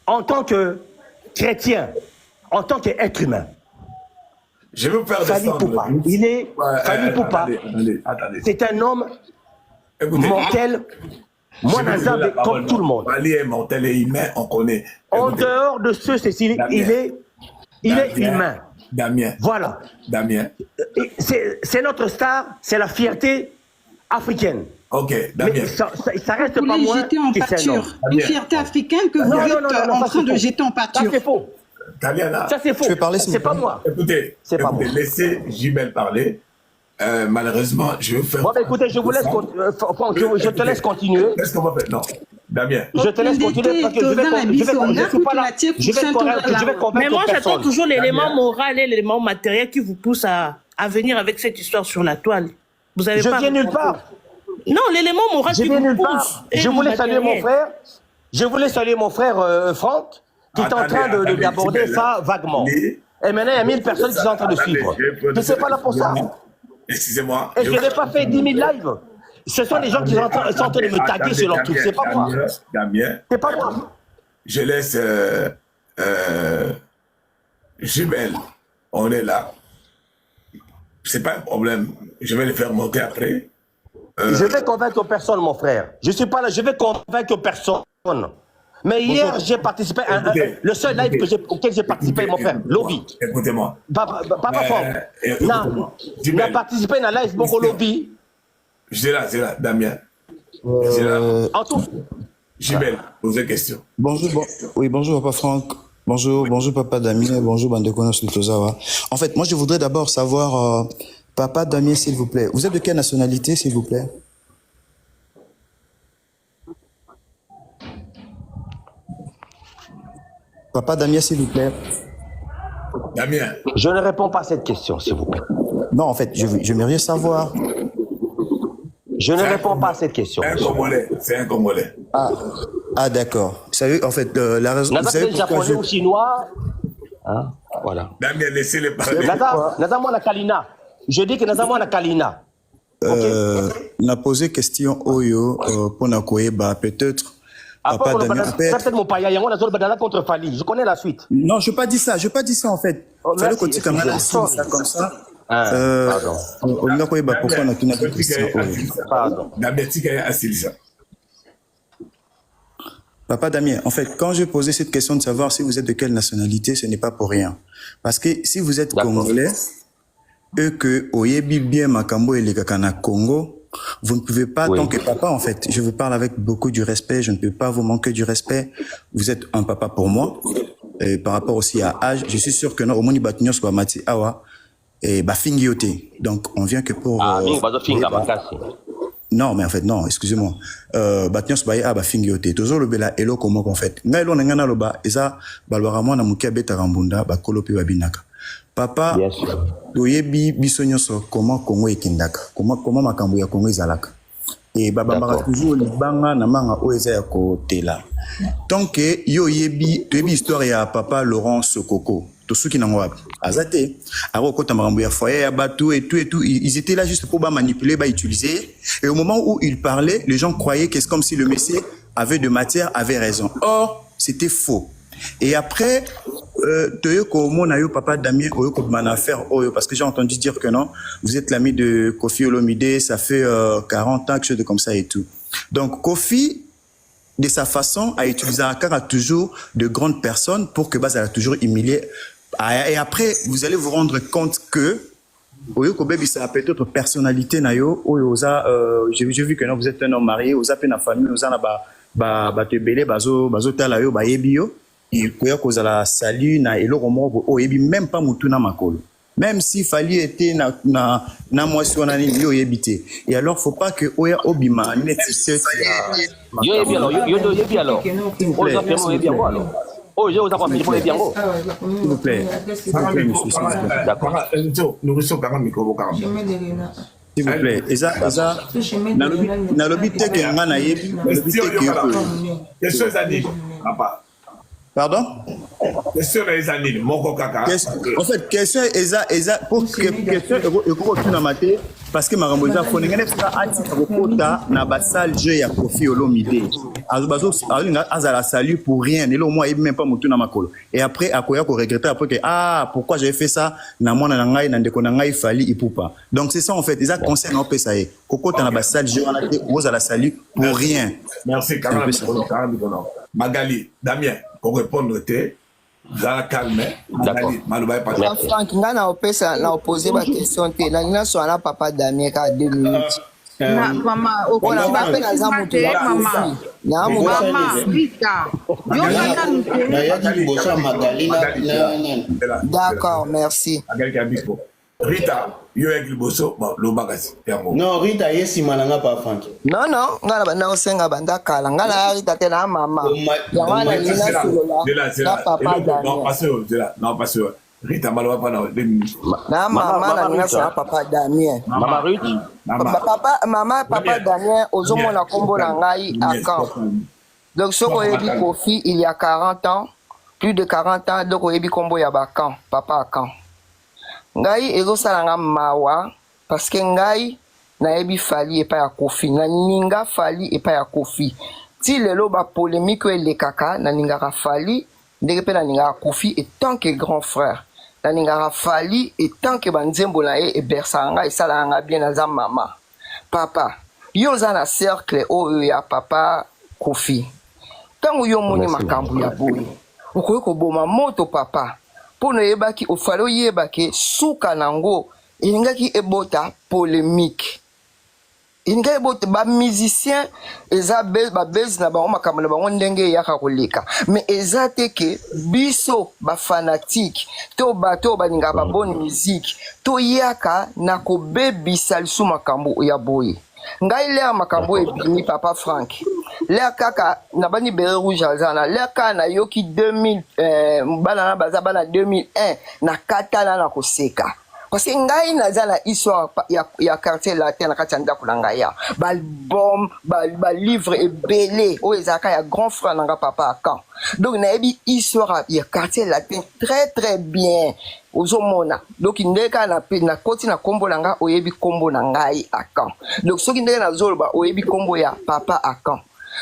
En tant que chrétien, en tant qu'être humain, je vais vous faire Fally Poupa, Fally Poupa, c'est un homme mortel, comme tout le monde. Fally est mortel et humain, on connaît. En dehors de ce, il est humain. Damien. Voilà. Damien. C'est notre star, c'est la fierté africaine. Ok, Damien. Mais ça reste vous pas voulez moins jeter en pâture. Une fierté africaine que vous êtes en train de jeter en pâture. Ça, c'est faux. Taliana. Ça, c'est faux. C'est pas moi. Écoutez, laissez Jumel parler. Malheureusement, je vais faire... Bon, écoutez, je vous laisse... je te laisse continuer. Qu'est-ce qu'on va faire? Non. Damien. Je te laisse continuer parce que je vais pas là. Je vais convaincre. Mais moi, j'attends personne. toujours l'élément moral et l'élément matériel qui vous pousse à venir avec cette histoire sur la toile. Vous avez pas... viens nulle part. Non, l'élément moral qui vous pousse. Je voulais saluer mon frère. Je voulais saluer mon frère Franck, qui est en train d'aborder ça vaguement. Et maintenant, il y a 1000 personnes qui sont en train de suivre. Je ne sais pas là pour ça. Excusez-moi. Et je n'ai pas fait 10 000 lives. Ce sont les gens qui sont en train de me taguer sur leur truc. C'est pas moi. Damien. C'est pas moi. Je laisse Jumel. On est là. C'est pas un problème. Je vais le faire monter après. Je vais convaincre personne, mon frère. Je suis pas là. Je vais convaincre personne. Mais hier, j'ai participé à le seul live auquel j'ai participé, mon frère, Lobby. Écoutez-moi. Papa Franck. n'a participé à la live pour Lobby. C'est là, Damien. C'est là. En tout. Jumel, posez question. Bonjour, oui, bonjour, Papa Franck. Bonjour, Papa Damien. Bonjour, Bandekona Tozawa. En fait, moi, je voudrais d'abord savoir, Papa Damien, s'il vous plaît, vous êtes de quelle nationalité, s'il vous plaît? Papa Damien, s'il vous plaît. Damien. Je ne réponds pas à cette question, s'il vous plaît. Non, en fait, je veux rien savoir. Je ne réponds pas à cette question. C'est un Congolais. Ah d'accord. Vous savez, en fait, la raison... Vous savez pourquoi japonais ou chinois. Hein? Voilà. Damien, laissez-le parler. Nazamo na Kalina. Je dis que Nazamo na Kalina. On a posé question Oyo pour Nakoeba, peut-être... Papa Damien. Peut-être mon paya, il y a un badala contre Fally. Je connais la suite. Non, je n'ai pas dit ça. En fait. Fallait qu'on dise comme ça. Pardon. Pourquoi on a tout notre question. Pardon. Papa Damien, en fait, quand j'ai posé cette question de savoir si vous êtes de quelle nationalité, ce n'est pas pour rien. Parce que si vous êtes congolais, et que Oyebi bien Makambo et les Kakana Congo, vous ne pouvez pas, tant que papa, en fait, je vous parle avec beaucoup de respect, je ne peux pas vous manquer du respect. Vous êtes un papa pour moi. Et par rapport aussi à âge, je suis sûr que non, au moins, Batunios soit Mati Awa et Bafingiote. Donc, on vient que pour. Non, mais en fait, non, excusez-moi. Batunios Baye a Bafingiote. Toujours le bela elo comme en fait. Nailo Nangana Loba, Eza, Balwaramo Namukia Beta Rambunda, Bakolopi Babinaka. Papa, toyebi bisonyoso comment Congo ekindaka, comment makambo ya Congo ezalaka. Et baba toujours libanga na manga oeza ya kotela. Tant que yo yebi histoire ya papa Laurent Sokoko, to suki nango wapi. Azate, aro kota makambo ya foyer ya bateau et tout, ils étaient là juste pour manipuler, utiliser. Et au moment où il parlait, les gens croyaient que c'est comme si le Messie avait de matière, avait raison. Or, c'était faux. Et après, Papa Damien, parce que j'ai entendu dire que non, vous êtes l'ami de Kofi Olomide, ça fait 40 ans, quelque chose de comme ça et tout. Donc, Kofi, de sa façon, a utilisé un cas à toujours de grandes personnes pour que Baz a toujours humilié. Et après, vous allez vous rendre compte que, ça peut être personnalité, j'ai vu que non, vous êtes un homme marié, vous avez une famille, vous avez il pouvait causer la salut na elo romo o yebi même pas mutuna makolo même si Fally était na moi sur na ni yo yebité et alors faut pas que oya obima net yo yebi alors o za pemo yebi alors oh je vous a pas yebi alors s'il vous plaît monsieur d'accord nous restons 40 micro 40 s'il vous plaît eza na lobi teke nga na yebi lobi teke question zani papa. Pardon? Question les années, mon coca. En fait, question eza pour que question eko tuna mate parce que makambo eza fo ndenge neti atika kokota na basale jeu ya Koffi Olomide azolinga azala salut pour rien lelo moi ayebi même pas motu na makolo et après akoya koregretter après que pourquoi j'avais fait ça na mwana na ngai na ndeko na ngai Fally Ipupa. Donc c'est ça en fait eza conseil na opesa ye kokota na basale jeu wana te ozala salut pour rien. Merci Karami Magali Damien pour répondre te Zala calme. Franck, na opposé ma question te. Na nina so na papa Damien ka 2 minutes. Maman, on a pas na za mutu ya maman. Na maman, Rita. Yo D'accord, merci. Rita, yo ekli boso lo bagasi yango. Non, Rita yesi malanga pa Franck. Non, ngana bana osenga banda kala. Ngana Rita te na mama. Yango na nina solola. Na papa Damien. Non, parce que Rita malwa pa na 2 minutes. Na mama na nina solola papa Damien. Mama Ruth. Papa Damien ozomona kombo na ngai à Caen. Donc soko yebi Koffi il y a 40 ans, plus de 40 ans donc yebi kombo ya ba Caen, papa à Caen. Ngai ezosalanga mawa parce que ngai nayebi Fally epa ya Koffi na ninga Fally epa ya Koffi ti lelo ba polémique elekaka na ningaka Fally ndenge pe na ningaka Koffi et tant que grand frère na ningaka Fally et tant que banzembo na ye ebersanga esalanga bien na mama papa yo za na cercle oyo ya papa Koffi tango yo moni makambo ya boye okoyi koboma moto papa pour ne yebaki au falo yebaki suka nango ingaki ebota polémique ingaki ebota ba musicien eza ba base na bango makambo na bango ndenge yaka koleka mais eza te ke biso ba fanatique to bato baninga ba bonne musique to yaka na ko bebisa lisu makambo ya boye ngai lea makambo ebimi papa Franck lea kaka na bani bere rouge azana lea kaka na yoki 2000 bana na baza bana 2001 na katana na koseka parce que ngai naza na histoire ya quartier latin na kati ya ndako na ngai ya baalbum balivre ebele oyo ezalaka ya grand frère na nga papa à Caen donc nayebi histoire ya quartier latin très très bien ozomona donc ndeka na koti na kombo na nga oyebi kombo na ngai à Caen donc soki ndenge nazoloba oyebi kombo ya papa à Caen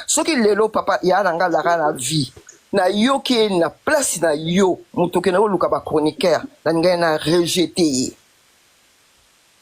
soki lelo papa ya na nga azalaka na vie na yo ki na place na yo motoke na yo luka ba chroniqueur na ngai na rejeté ye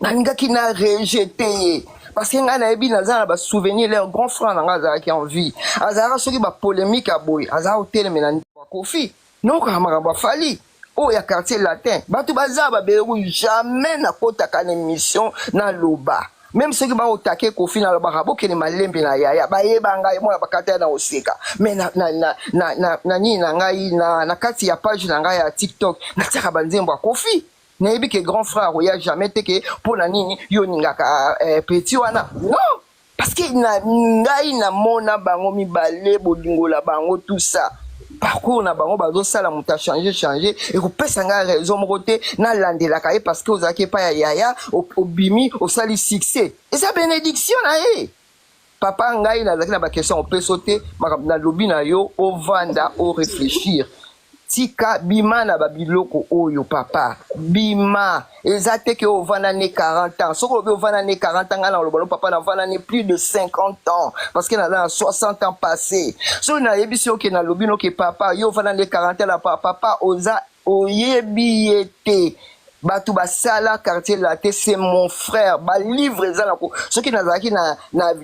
na ngaki na rejeté parce que nga na yebi naza na ba souvenir leur grand frère na nga azalaki en vie azalaka soki ba polémique aboye azala oteleme na Koffi non ka makambo Fally oh ya quartier latin bato baza babelu jamais na kotaka na émission na loba même ceux qui ba otake Koffi na loba bokene malembe na yaya bayeba ngai mona bakata na oseka mais na ni na ngai na kati ya page na ngai ya TikTok na tsaka banzembo Koffi nayebi ke grand frère oya jamais te ke pona nini yo ningaka petit wana non parce que na ngai na mona bango mibale bolingola bango tout ça parcours na bango bazosala muta changer et kopesa nga raison moko te na landelaka ye parce que ozalaki epa ya yaya obimi osali succès eza bénédiction na ye papa ngai nazalaki na baquestion opeso te makambo na lobi na yo ovanda o réfléchir tika bima na babiloko oyo papa bima eza te ke ovanda ne 40 ans soko obi ovanda ne 40 ans ngana olobalo papa na vanda ne plus de 50 ans parce que na 60 ans passé so na yebisi oke na lobino ke papa yo ovanda ne 40 ans la papa oza oyebi yete bato basala quartier latin c'est mon frère ba livre ezala ko soki nazalaki na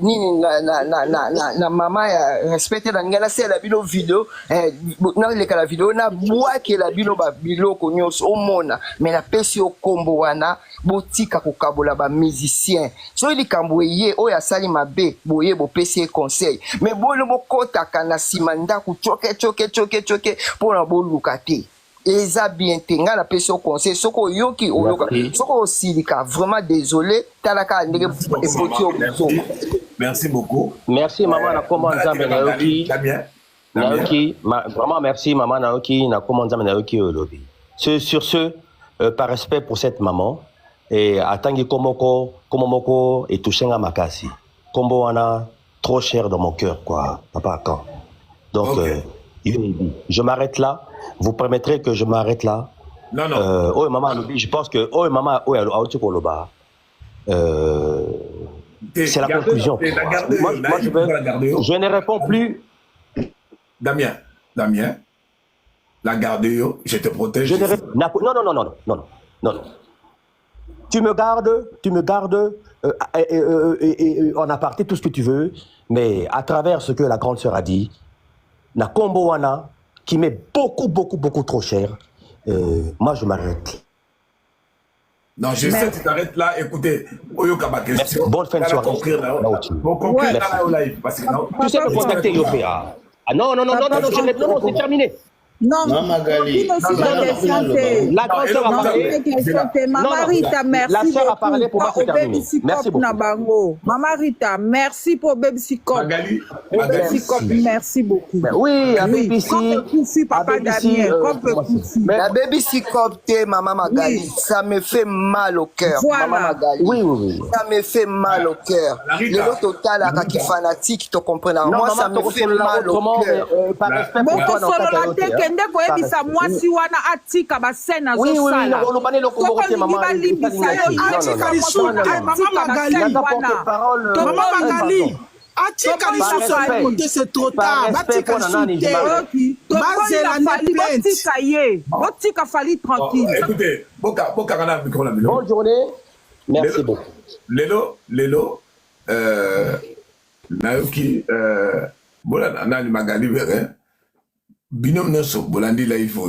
nini na mama ya respecté na ngala c'est la bilo vidéo na leka la vidéo na boake la bilo ba biloko nyonso omona mais na pesi o kombo wana botika kokabola ba musicien so ili kambo ye oyo asali mabe boye bo pesi conseil mais bolo bokotaka na simanda ku choke pona boluka te eza bien te nga na pesi au conseil soko yoki oloka soko osilika vraiment désolé talaka ndenge epoti au buzo. Merci beaucoup. Merci maman na comment nzambe na yoki Naoki vraiment merci maman Naoki na comment nzambe na yoki olobi sur ce par respect pour cette maman et atangi komoko et touchenga makasi kombo wana trop cher dans mon cœur quoi papa quand donc je m'arrête là. Vous permettrez que je m'arrête là? Non. Oh maman, je pense que oh maman, oh Aouti Koloba. c'est la conclusion. Moi, je ne réponds plus. Damien, la garde, je te protège. Non. Tu me gardes en aparté tout ce que tu veux, mais à travers ce que la grande sœur a dit, na combo wana qui m'est beaucoup trop cher, moi je m'arrête. Non, je sais, tu t'arrêtes là. Écoutez, Oyokaba question. Bonne fin de soirée. Pour conclure dans la live, parce que non. Tu sais me contacter, Yopéa. Ah non, c'est terminé. Non, Magali. La grande sœur a parlé. Maman Rita, merci la sœur a parlé pour moi, c'est terminé. Merci beaucoup. Maman Rita, merci pour Baby Cop. Magali, merci beaucoup. Oui, à BBC. Papa Damien, la Baby Cop, maman Magali, ça me fait mal au cœur. Maman Magali. Oui. Ça me fait mal au cœur. Le total, à qui fanatique, tu comprends. Moi, ça me fait mal au cœur. Par respect pour toi, non, kende koyebisa mwasi wana atika basene azosala Mama Magali atika lisoko c'est trop tard batika sute bazela na plainte botika ye botika fali tranquille. Écoutez, boka kana micro la milo. Bonne journée, merci beaucoup. Lelo nayoki bola nani Magali verre binom neso bolandi la il faut